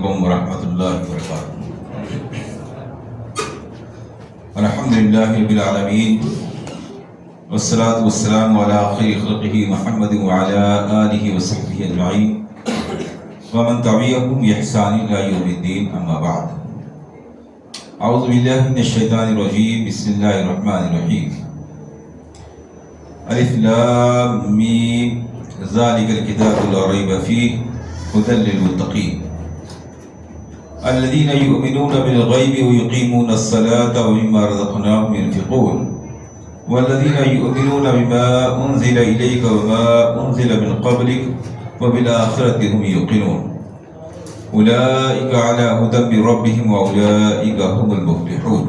علیکم ورحمۃ اللہ وبرکاتہ۔ الحمدللہ رب العالمین والصلاة والسلام علی خیر خلقہ محمد وعلی آلہ وصحبہ اجمعین ومن تبعهم بإحسان إلی یوم الدین، اما بعد۔ اعوذ باللہ من الشیطان الرجیم، بسم اللہ الرحمن الرحیم۔ الف لام میم ذالک الکتاب لا ریب فیہ ھدی للمتقین الذین یؤمنون بالغیب ویقیمون الصلاة ومما رزقناهم ينفقون والذین یؤمنون بما انزل الیک وما انزل من قبلک وبالآخرة هم یوقنون اولئک علی ھدی من ربہم واولئک هم المفلحون۔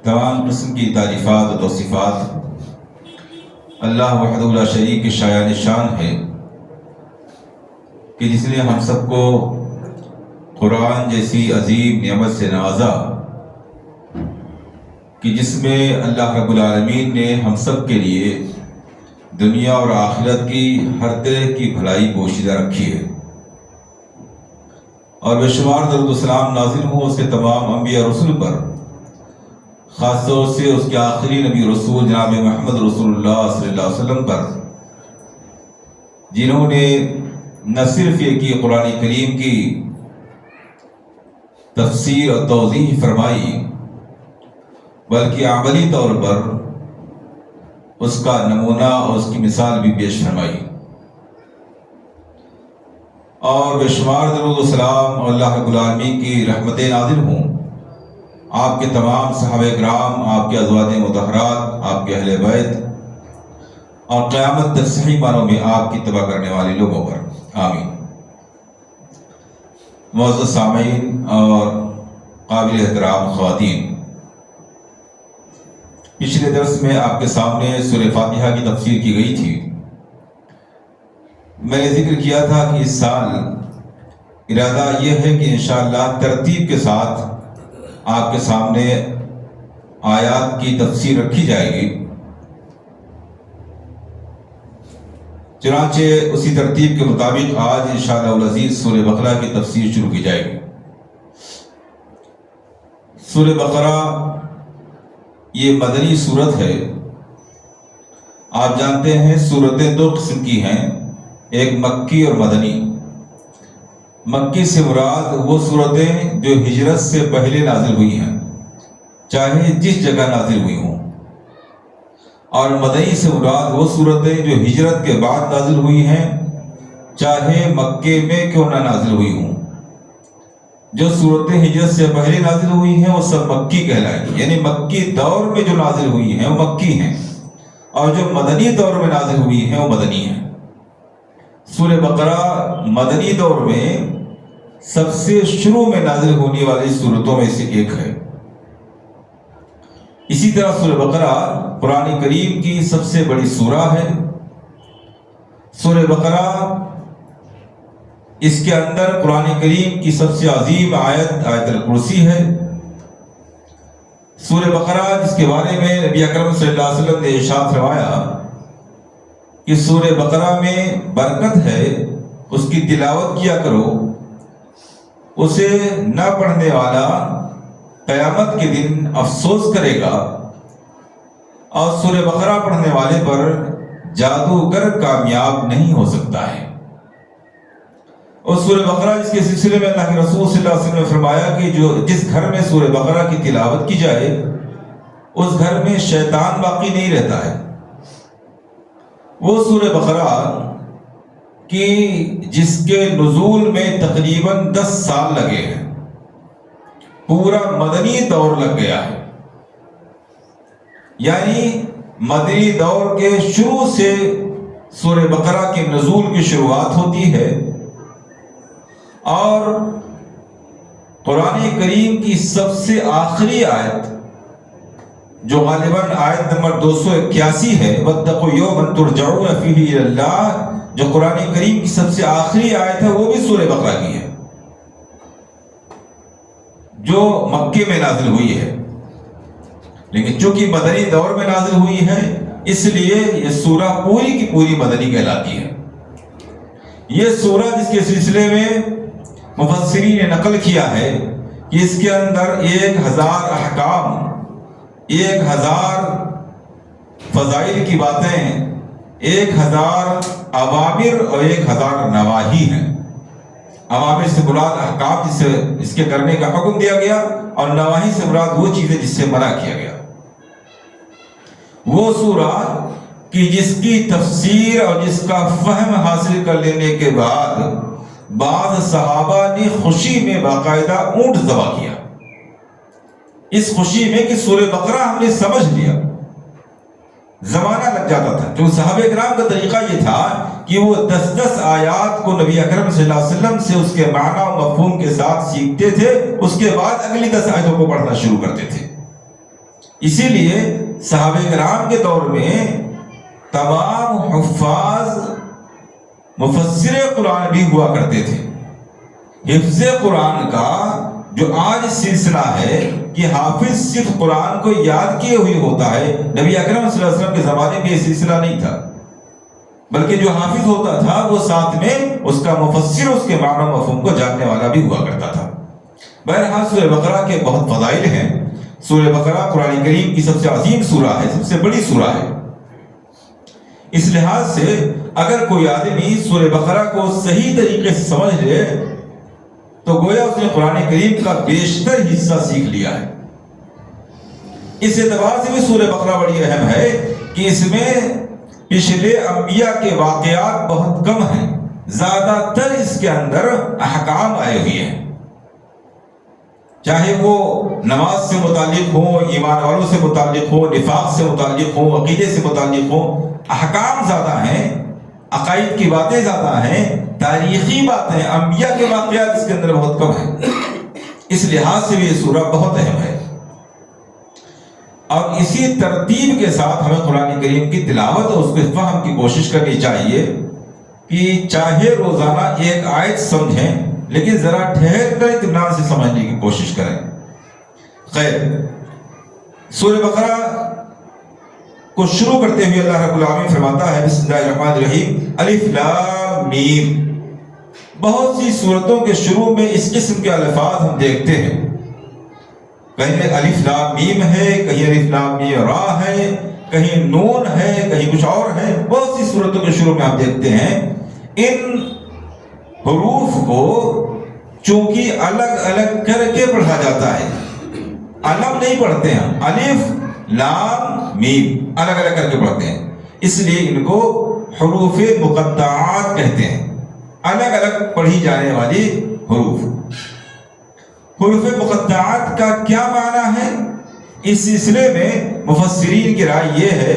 تمام قسم کی تعریفات و توصیفات اللہ وحدہ لا شریک کی شایان شان ہے کہ جس نے ہم سب کو قرآن جیسی عظیم نعمت سے نوازا، کہ جس میں اللہ رب العالمین نے ہم سب کے لیے دنیا اور آخرت کی ہر طرح کی بھلائی پوشیدہ رکھی ہے، اور بے شمار درود و سلام نازل ہوں اس کے تمام انبیاء رسول پر، خاص طور سے اس کے آخری نبی رسول جناب محمد رسول اللہ صلی اللہ علیہ وسلم پر، جنہوں نے نہ صرف یہ کہ قرآن کریم کی تفسیر اور توضیح فرمائی، بلکہ عملی طور پر اس کا نمونہ اور اس کی مثال بھی پیش فرمائی، اور بے شمار درود و سلام اور اللہ رب العالمین کی رحمتیں نازل ہوں آپ کے تمام صحابہ کرام، آپ کے ازواج مطہرات، آپ کے اہل بیت، اور قیامت تک صحیح معنوں میں آپ کی اتباع کرنے والے لوگوں پر، آمین۔ معزز سامعین اور قابل احترام خواتین، پچھلے درس میں آپ کے سامنے سورہ فاتحہ کی تفسیر کی گئی تھی۔ میں نے ذکر کیا تھا کہ اس سال ارادہ یہ ہے کہ انشاءاللہ ترتیب کے ساتھ آپ کے سامنے آیات کی تفسیر رکھی جائے گی، چنانچہ اسی ترتیب کے مطابق آج انشاءاللہ العزیز سورہ بقرہ کی تفسیر شروع کی جائے گی۔ سورہ بقرہ یہ مدنی سورت ہے۔ آپ جانتے ہیں سورتیں دو قسم کی ہیں، ایک مکی اور مدنی۔ مکی سے مراد وہ صورتیں جو ہجرت سے پہلے نازل ہوئی ہیں، چاہے جس جگہ نازل ہوئی ہوں، اور مدنی سے مراد وہ صورتیں جو ہجرت کے بعد نازل ہوئی ہیں، چاہے مکے میں کیوں نہ نازل ہوئی ہوں۔ جو صورتیں ہجرت سے پہلے نازل ہوئی ہیں وہ سب مکی کہلائیں گی، یعنی مکی دور میں جو نازل ہوئی ہیں وہ مکی ہیں، اور جو مدنی دور میں نازل ہوئی ہیں وہ مدنی ہیں۔ سورہ بقرہ مدنی دور میں سب سے شروع میں نازل ہونے والی سورتوں میں سے ایک ہے۔ اسی طرح سورہ بقرہ قرآن کریم کی سب سے بڑی سورہ ہے۔ سورہ بقرہ اس کے اندر قرآن کریم کی سب سے عظیم آیت آیت الکرسی ہے۔ سورہ بقرہ جس کے بارے میں نبی اکرم صلی اللہ علیہ وسلم نے ارشاد فرمایا کہ سورہ بقرہ میں برکت ہے، اس کی تلاوت کیا کرو، اسے نہ پڑھنے والا قیامت کے دن افسوس کرے گا، اور سورہ بقرہ پڑھنے والے پر جادوگر کامیاب نہیں ہو سکتا ہے۔ اور سورہ بقرہ جس کے سلسلے میں اللہ کے رسول صلی اللہ علیہ وسلم نے فرمایا کہ جس گھر میں سورہ بقرہ کی تلاوت کی جائے اس گھر میں شیطان باقی نہیں رہتا ہے۔ وہ سورہ بقرہ کہ جس کے نزول میں تقریباً 10 سال لگے ہیں، پورا مدنی دور لگ گیا ہے، یعنی مدنی دور کے شروع سے سورہ بقرہ کے نزول کی شروعات ہوتی ہے، اور قرآن کریم کی سب سے آخری آیت جو غالباً آیت نمبر 281 ہے، وَاتَّقُوا يَوْمًا تُرْجَعُونَ فِيهِ إِلَى اللَّهِ، جو قرآن کریم کی سب سے آخری آیت ہے، وہ بھی سورہ بقرہ کی ہے جو مکے میں نازل ہوئی ہے، لیکن چونکہ مدنی دور میں نازل ہوئی ہے اس لیے یہ سورہ پوری کی پوری مدنی کہلاتی ہے۔ یہ سورہ جس کے سلسلے میں مفسرین نے نقل کیا ہے کہ اس کے اندر 1000 احکام، 1000 فضائل کی باتیں، 1000 اوامر اور 1000 نواہی ہیں۔ اوامر سے مراد احکام جس سے اس کے کرنے کا حکم دیا گیا، اور نواہی سے مراد وہ چیزیں جس سے منع کیا گیا۔ وہ سورہ کہ جس کی تفسیر اور جس کا فہم حاصل کر لینے کے بعد بعض صحابہ نے خوشی میں باقاعدہ اونٹ ذبح کیا، اس خوشی میں کہ سورہ بقرہ ہم نے سمجھ لیا۔ زمانہ لگ جاتا تھا، کیونکہ صحابہ کرام کا طریقہ یہ تھا کہ وہ 10 آیات کو نبی اکرم صلی اللہ علیہ وسلم سے اس کے معنی و مفہوم کے ساتھ سیکھتے تھے، اس کے بعد اگلی 10 آیتوں کو پڑھنا شروع کرتے تھے۔ اسی لیے صحابہ کرام کے دور میں تمام حفاظ مفسر قرآن بھی ہوا کرتے تھے۔ حفظ قرآن کا جو آج سلسلہ ہے کہ حافظ صرف قرآن کو یاد کیے ہوئے ہوتا ہے، نبی اکرم صلی اللہ علیہ وسلم کے زمانے میں یہ سلسلہ نہیں تھا، بلکہ جو حافظ ہوتا تھا وہ ساتھ میں اس کا مفسر، اس کے معنی و مفہوم کو جاننے والا بھی ہوا کرتا تھا۔ بہرحال سورہ بقرہ کے بہت فضائل ہیں۔ سورہ بقرہ قرآن کریم کی سب سے عظیم سورہ ہے، سب سے بڑی سورہ ہے۔ اس لحاظ سے اگر کوئی آدمی سورہ بقرہ کو صحیح طریقے سے سمجھ لے تو گویا اس نے قرآن کریم کا بیشتر حصہ سیکھ لیا ہے۔ اس اعتبار سے بھی سورہ بقرہ بڑی اہم ہے کہ اس میں پچھلے انبیاء کے واقعات بہت کم ہیں، زیادہ تر اس کے اندر احکام آئے ہوئے ہیں، چاہے وہ نماز سے متعلق ہوں، ایمان والوں سے متعلق ہوں، نفاق سے متعلق ہوں، عقیدے سے متعلق ہوں۔ احکام زیادہ ہیں، عقائد کی باتیں زیادہ ہیں، تاریخی باتیں، انبیاء کے واقعات اس کے اندر بہت کم ہیں۔ اس لحاظ سے بھی یہ سورہ بہت اہم ہے، اور اسی ترتیب کے ساتھ ہمیں قرآن کریم کی تلاوت اور اس کے فہم کی کوشش کرنی چاہیے کہ چاہے روزانہ ایک آیت سمجھیں، لیکن ذرا ٹھہر کر اطمینان سے سمجھنے کی کوشش کریں۔ خیر، سورہ بقرہ کو شروع کرتے ہوئے اللہ رب العالمین فرماتا ہے بسم اللہ الرحمن الرحیم الف لام میم۔ بہت سی سورتوں کے شروع میں اس قسم کے الفاظ ہم دیکھتے ہیں، کہیں الف لام میم ہے، کہیں الف لام میم را ہے، کہیں نون ہے، کہیں کچھ اور ہے۔ بہت سی سورتوں کے شروع میں ہم دیکھتے ہیں ان حروف کو چونکہ الگ الگ کر کے پڑھا جاتا ہے، الگ نہیں پڑھتے ہیں، الف لام میم الگ الگ کر کے پڑھتے ہیں، اس لیے ان کو حروف مقطعات کہتے ہیں، الگ الگ پڑھی جانے والی حروف۔ حروف مقطعات کا کیا معنی ہے؟ اس سلسلے میں مفسرین کی رائے یہ ہے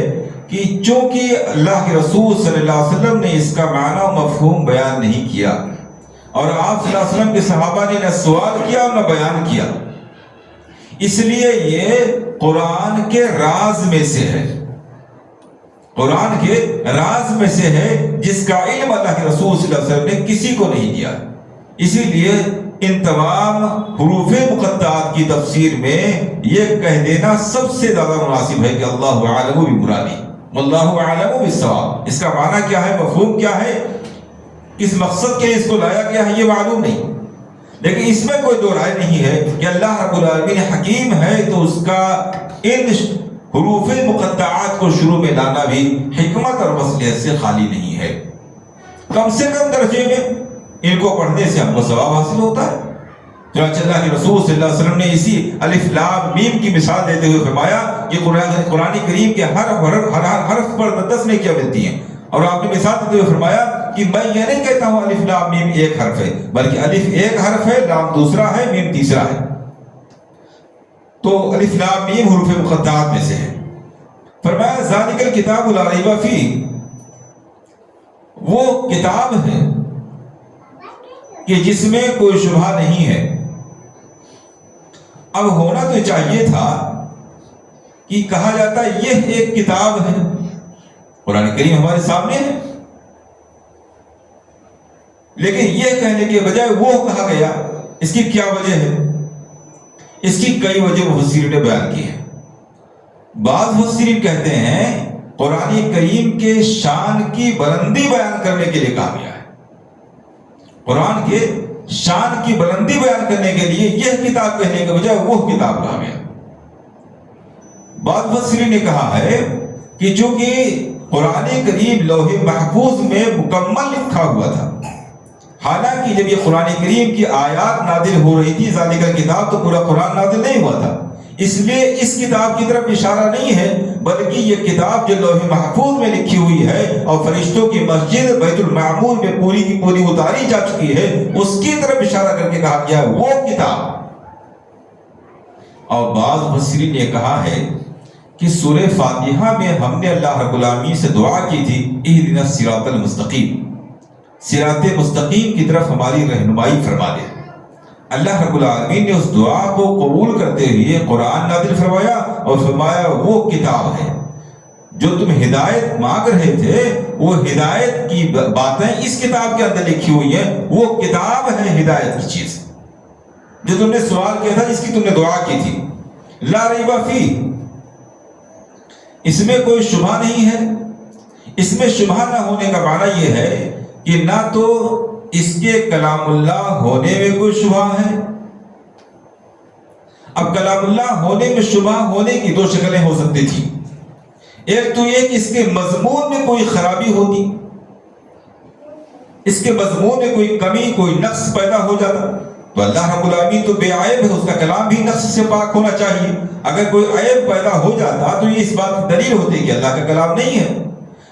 کہ چونکہ اللہ کے رسول صلی اللہ علیہ وسلم نے اس کا معنی و مفہوم بیان نہیں کیا، اور آپ صلی اللہ علیہ وسلم کے صحابہ نے نہ سوال کیا اور نہ بیان کیا، اس لیے یہ قرآن کے راز میں سے ہے، قرآن کے راز میں سے ہے جس کا علم اللہ کے رسول صلی اللہ علیہ وسلم نے کسی کو نہیں دیا۔ اسی لیے ان تمام حروف مقطعات کی تفسیر میں یہ کہہ دینا سب سے زیادہ مناسب ہے کہ اللہ اعلم بمرادہ، واللہ اعلم بالصواب۔ اس کا معنی کیا ہے، مفہوم کیا ہے، کس مقصد کے لیے اس کو لایا گیا ہے، یہ معلوم نہیں، لیکن اس میں کوئی دو رائے نہیں ہے کہ اللہ رب العالمین حکیم ہے تو اس کا ان حروف مقطعات کو شروع میں لانا بھی حکمت اور مصلحت سے خالی نہیں ہے۔ کم سے کم درجے میں ان کو پڑھنے سے ہم کو ثواب حاصل ہوتا ہے۔ چنانچہ اللہ کے رسول صلی اللہ علیہ وسلم نے اسی الف لام میم کی مثال دیتے ہوئے فرمایا کہ قرآن کریم کے ہر حرف پر 10 نیکیاں ملتی ہیں، اور آپ نے مثال دیتے ہوئے فرمایا کہ میں یہ نہیں کہتا ہوں الف لام میم ایک حرف ہے، بلکہ الف ایک حرف ہے، لام دوسرا ہے، میم تیسرا ہے۔ تو الف لام میم حروف مقطعات میں سے ہے۔ فرمایا ذالک الکتاب لا ریب فیہ، وہ کتاب ہے کہ جس میں کوئی شبہ نہیں ہے۔ اب ہونا تو چاہیے تھا کہ کہا جاتا یہ ایک کتاب ہے، قرآن کریم ہمارے سامنے ہے، لیکن یہ کہنے کے بجائے وہ کہا گیا۔ اس کی کیا وجہ ہے؟ اس کی کئی وجہ مفسرین نے بیان کی ہے۔ بعض مفسرین کہتے ہیں قرآن کریم کے شان کی بلندی بیان کرنے کے لیے کہا گیا ہے، قرآن کے شان کی بلندی بیان کرنے کے لیے یہ کتاب کہنے کے بجائے وہ کتاب کہا گیا۔ بعض مفسرین نے کہا ہے کہ چونکہ قرآن کریم لوح محفوظ میں مکمل لکھا ہوا تھا، حالانکہ جب یہ قرآن کریم کی آیات نازل ہو رہی تھی ذالک الکتاب، تو پورا قرآن نازل نہیں ہوا تھا، اس لیے اس کتاب کی طرف اشارہ نہیں ہے، بلکہ یہ کتاب جو لوح محفوظ میں لکھی ہوئی ہے اور فرشتوں کی مسجد بیت المعمور میں پوری کی پوری اتاری جا چکی ہے، اس کی طرف اشارہ کر کے کہا گیا وہ کتاب۔ اور بعض مفسرین نے کہا ہے کہ سورہ فاتحہ میں ہم نے اللہ رب العالمین سے دعا کی تھی اہدنا الصراط المستقیم، صراط مستقیم کی طرف ہماری رہنمائی فرما دے۔ اللہ رب العالمین نے اس دعا کو قبول کرتے ہوئے قرآن نازل فرمایا اور فرمایا وہ کتاب ہے جو تم ہدایت مانگ رہے تھے، وہ ہدایت کی باتیں اس کتاب کے اندر لکھی ہوئی ہیں، وہ کتاب ہے ہدایت کی چیز جو تم نے سوال کیا تھا، جس کی تم نے دعا کی تھی۔ لا ریب فیہ، اس میں کوئی شبہ نہیں ہے۔ اس میں شبہ نہ ہونے کا معنی یہ ہے کہ نہ تو اس کے کلام اللہ ہونے میں کوئی شبہ ہے۔ اب کلام اللہ ہونے میں شبہ ہونے کی دو شکلیں ہو سکتی تھی، ایک تو یہ کہ اس کے مضمون میں کوئی خرابی ہوتی، اس کے مضمون میں کوئی کمی کوئی نقص پیدا ہو جاتا، تو اللہ رب العالمین تو بے عیب ہے، اس کا کلام بھی نقص سے پاک ہونا چاہیے۔ اگر کوئی عیب پیدا ہو جاتا تو یہ اس بات کی دلیل ہوتی کہ اللہ کا کلام نہیں ہے۔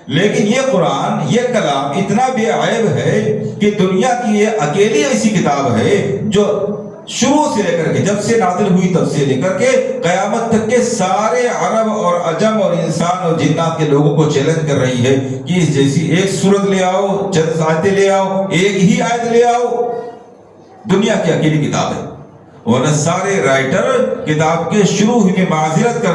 لیکن یہ قرآن، یہ کلام اتنا بے عیب ہے کہ دنیا کی یہ اکیلی ایسی کتاب ہے جو شروع سے لے کر کے جب سے نازل ہوئی تب سے لے کر کے قیامت تک کے سارے عرب اور عجم اور انسان اور جنات کے لوگوں کو چیلنج کر رہی ہے کہ اس جیسی ایک سورت لے آؤ، چند آیتیں لے آؤ، ایک ہی آیت لے آؤ۔ دنیا کی اکیلی کتاب ہے، ورنہ سارے رائٹر کتاب کے شروع میں معذرت کر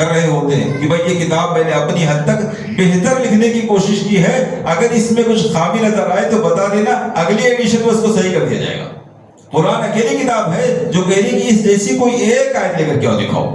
رہے ہوتے ہیں کہ بھائی یہ کتاب میں نے اپنی حد تک بہتر لکھنے کی کوشش کی ہے، اگر اس میں کچھ خامی نظر آئے تو بتا دینا، اگلی ایڈیشن میں اس کو صحیح کر دیا جائے گا۔ قرآن اکیلی کتاب ہے جو کہہ رہی کہ اس جیسی کوئی ایک آیت لے کر کے دکھاؤ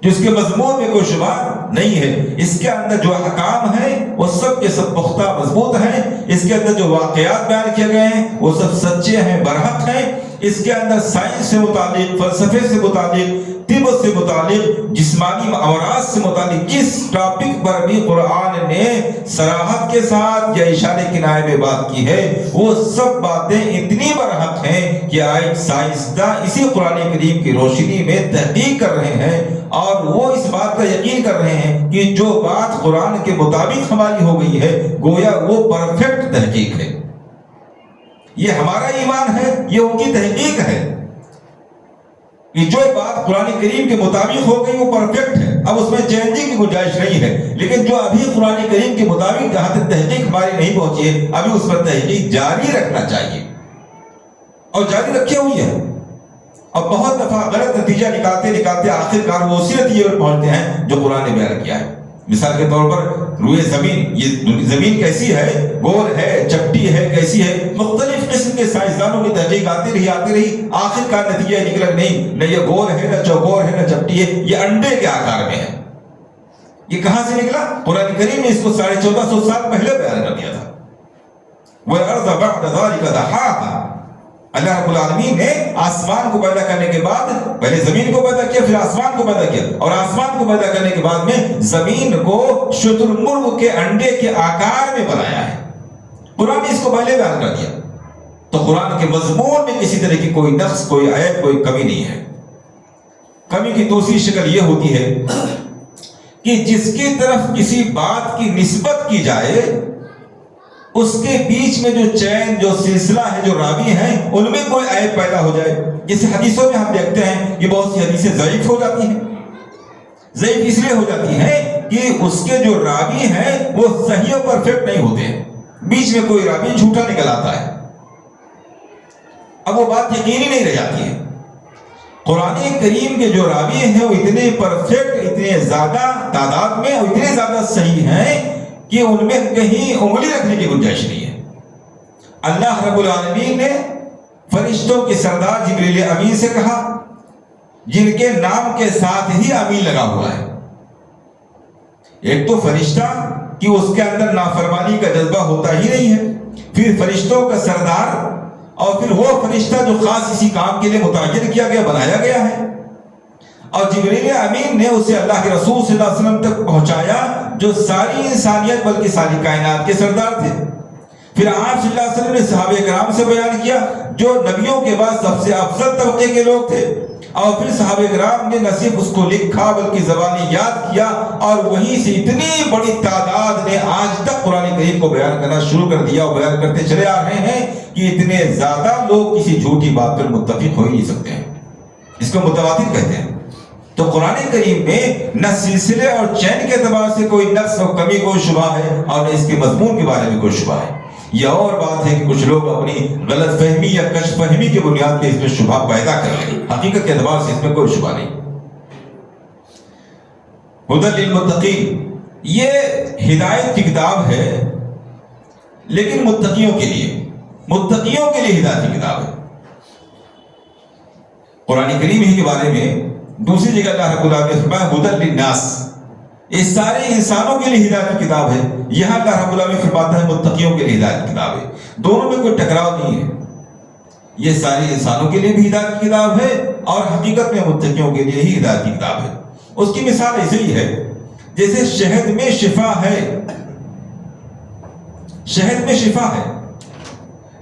جس کے مضمون میں کوئی شبہ نہیں ہے، اس کے اندر جو احکام ہیں وہ سب کے سب پختہ مضبوط ہیں، اس کے اندر جو واقعات بیان کیے گئے ہیں وہ سب سچے ہیں، برحق ہیں، اس کے اندر سائنس سے متعلق، فلسفے سے متعلق، طب سے متعلق، جسمانی امراض سے متعلق جس ٹاپک پر بھی قرآن نے صراحت کے ساتھ یا اشارے کنائے میں بات کی ہے، وہ سب باتیں اتنی برحق ہیں کہ آج سائنسداں اسی قرآن کریم کی روشنی میں تحقیق کر رہے ہیں اور وہ اس بات کا یقین کر رہے ہیں کہ جو بات قرآن کے مطابق ہماری ہو گئی ہے گویا وہ پرفیکٹ تحقیق ہے۔ یہ ہمارا ایمان ہے، یہ ان کی تحقیق ہے کہ جو بات قرآن کریم کے مطابق ہو گئی وہ پرفیکٹ ہے، اب اس میں چینجنگ کی گنجائش نہیں ہے۔ لیکن جو ابھی قرآن کریم کے مطابق جہاں تک تحقیق ہماری نہیں پہنچی ہے، ابھی اس پر تحقیق جاری رکھنا چاہیے اور جاری رکھے ہوئی ہے۔ اور بہت دفعہ غلط نتیجہ نکالتے آخر وہ اسی نتیجے پر پہنچتے ہیں جو قرآن نے بیان کیا ہے۔ مثال کے طور پر روئے زمین، یہ زمین کیسی ہے، گول ہے، چپٹی ہے، کیسی ہے، مختلف قسم کے سائنسدانوں کی تحقیق آتی رہی، آخر کا نتیجہ نکلا نہیں، نہ یہ گول ہے، نہ چوکور ہے، نہ چپٹی ہے، یہ انڈے کے آکار میں ہے۔ یہ کہاں سے نکلا؟ قرآن کریم نے اس کو 1450 سال پہلے بیان کر دیا تھا۔ وَالْأَرْضَ بَعْدَ ذَلِكَ دَحَاهَا، اللہ رب العالمین نے آسمان کو پیدا کرنے کے بعد پہلے زمین کو پیدا کیا، پھر آسمان کو پیدا کیا، اور آسمان کو پیدا کرنے کے بعد میں زمین کو شتر مرغ کے انڈے کے آکار میں بنایا ہے۔ قرآن نے اس کو پہلے بیان کر دیا، تو قرآن کے مضمون میں کسی طرح کی کوئی نقص، کوئی عیب، کوئی کمی نہیں ہے۔ کمی کی دوسری شکل یہ ہوتی ہے کہ جس کی طرف کسی بات کی نسبت کی جائے اس کے بیچ میں جو چین، جو سلسلہ ہے، جو راوی ہیں، ان میں کوئی عیب پیدا ہو جائے۔ جیسے حدیثوں میں ہم دیکھتے ہیں کہ بہت سی حدیثیں ضعیف ہو جاتی ہیں۔ ضعیف اس لیے ہو جاتی ہیں کہ اس کے جو راوی ہیں وہ صحیح و پرفیکٹ نہیں ہوتے ہیں، بیچ میں کوئی راوی جھوٹا نکل آتا ہے، اب وہ بات یقینی نہیں رہ جاتی ہے۔ قرآن کریم کے جو راوی ہیں وہ اتنے پرفیکٹ، اتنے زیادہ تعداد میں، اتنے زیادہ صحیح ہیں کہ ان میں کہیں انگلی رکھنے کی گنجائش نہیں ہے۔ اللہ رب العالمین نے فرشتوں کے سردار جبریل امین سے کہا، جن کے نام کے ساتھ ہی امین لگا ہوا ہے۔ ایک تو فرشتہ کہ اس کے اندر نافرمانی کا جذبہ ہوتا ہی نہیں ہے، پھر فرشتوں کا سردار اور پھر وہ فرشتہ جو خاص اسی کام کے لیے متعین کیا گیا، بنایا گیا ہے، اور جبریل امین نے اسے اللہ کے رسول صلی اللہ علیہ وسلم تک پہنچایا جو ساری انسانیت بلکہ ساری کائنات کے سردار تھے۔ پھر آپ صلی اللہ علیہ وسلم نے صحابہ کرام سے بیان کیا جو نبیوں کے بعد سب سے افضل طبقے کے لوگ تھے، اور پھر صحابہ کرام نے نہ صرف اس کو لکھا بلکہ زبانی یاد کیا، اور وہیں سے اتنی بڑی تعداد نے آج تک قرآن کریم کو بیان کرنا شروع کر دیا اور بیان کرتے چلے آ رہے ہیں کہ اتنے زیادہ لوگ کسی جھوٹی بات پر متفق ہو ہی نہیں سکتے ہیں، اس کو متواتر کہتے ہیں۔ تو قرآن کریم میں نہ سلسلے اور چین کے اعتبار سے کوئی نقص اور کمی کوئی شبہ ہے، اور نہ اس کے مضمون کے بارے میں کوئی شبہ ہے۔ یہ اور بات ہے کہ کچھ لوگ اپنی غلط فہمی یا کش فہمی کی بنیاد پہ اس میں شبہ پیدا کر لیں، حقیقت کے اعتبار سے اس میں کوئی شبہ نہیں۔ ہدی للمتقین، یہ ہدایت کی کتاب ہے لیکن متقیوں کے لیے ہدایت کی کتاب ہے۔ قرآن کریم ہی کے بارے میں دوسری جگہ اللہ رب العالمین نے فرمایا ہدی للناس، یہ سارے انسانوں کے لیے ہدایت کی کتاب ہے۔ یہاں اللہ رب العالمین فرماتا ہے متقیوں کے لیے ہدایت کی کتاب ہے، دونوں میں کوئی ٹکراؤ نہیں ہے۔ یہ سارے انسانوں کے لیے بھی ہدایت کی کتاب ہے اور حقیقت میں متقیوں کے لیے ہی ہدایت کی کتاب ہے۔ اس کی مثال ایسے ہی ہے جیسے شہد میں شفا ہے،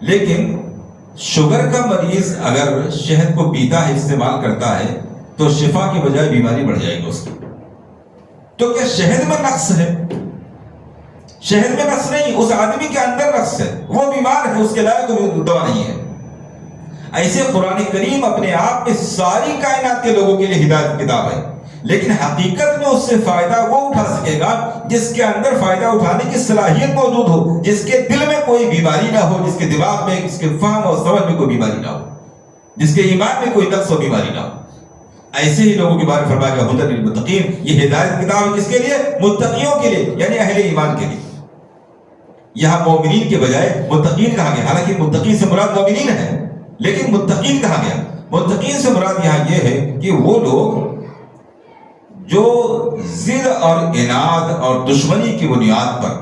لیکن شوگر کا مریض اگر شہد کو پیتا ہے، استعمال کرتا ہے، تو شفا کی بجائے بیماری بڑھ جائے گی اس کی۔ تو کیا شہد میں نقص ہے؟ شہد میں نقص نہیں، اس آدمی کے اندر نقص ہے، وہ بیمار ہے، اس کے لائق دوا نہیں ہے۔ ایسے قرآن کریم اپنے آپ میں ساری کائنات کے لوگوں کے لیے ہدایت کتاب ہے، لیکن حقیقت میں اس سے فائدہ وہ اٹھا سکے گا جس کے اندر فائدہ اٹھانے کی صلاحیت موجود ہو، جس کے دل میں کوئی بیماری نہ ہو، جس کے دماغ میں، جس کے فہم اور سمجھ میں کوئی بیماری نہ ہو، جس کے ایمان میں کوئی نقص و بیماری نہ ہو۔ ایسے ہی لوگوں کے بارے میں فرمایا گیا ہدی للمتقین، یہ ہدایت کتاب ہے کس کے لیے؟ متقیوں کے لیے، یعنی اہل ایمان کے لیے۔ یہاں مومنین کے بجائے متقین کہا گیا، حالانکہ متقین سے مراد مومنین ہے، لیکن متقین کہا گیا۔ متقین سے مراد یہاں یہ ہے کہ وہ لوگ جو ضد اور عناد اور دشمنی کی بنیاد پر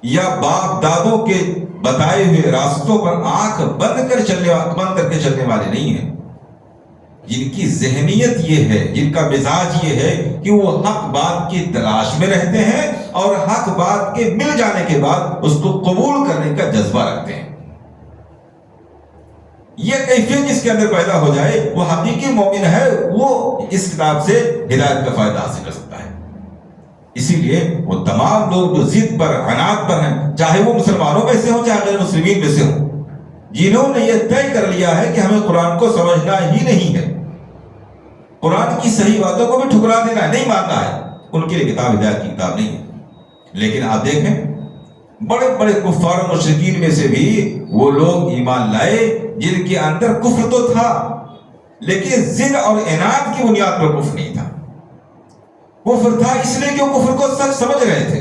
یا باپ دادوں کے بتائے ہوئے راستوں پر آنکھ بند کر کے چلنے والے نہیں ہیں، جن کی ذہنیت یہ ہے، جن کا مزاج یہ ہے کہ وہ حق بات کی تلاش میں رہتے ہیں اور حق بات کے مل جانے کے بعد اس کو قبول کرنے کا جذبہ رکھتے ہیں۔ یہ کیفیت جس کے اندر پیدا ہو جائے وہ حقیقی مومن ہے، وہ اس کتاب سے ہدایت کا فائدہ حاصل کر سکتا ہے۔ اسی لیے وہ تمام لوگ جو ضد پر، عناد پر ہیں، چاہے وہ مسلمانوں میں سے ہوں چاہے غیر مسلمین میں سے ہوں، جنہوں نے یہ طے کر لیا ہے کہ ہمیں قرآن کو سمجھنا ہی نہیں ہے، قرآن کی صحیح باتوں کو بھی ٹھکرا دینا نہیں ماننا ہے، ان کے لیے کتاب ہدایت کی کتاب نہیں ہے۔ لیکن آپ دیکھیں بڑے بڑے کفار و مشرکین میں سے بھی وہ لوگ ایمان لائے جن کے اندر کفر تو تھا لیکن ضد اور عناد کی بنیاد پر کفر نہیں تھا۔ کفر تھا اس لیے کہ وہ کفر کو سچ سمجھ رہے تھے،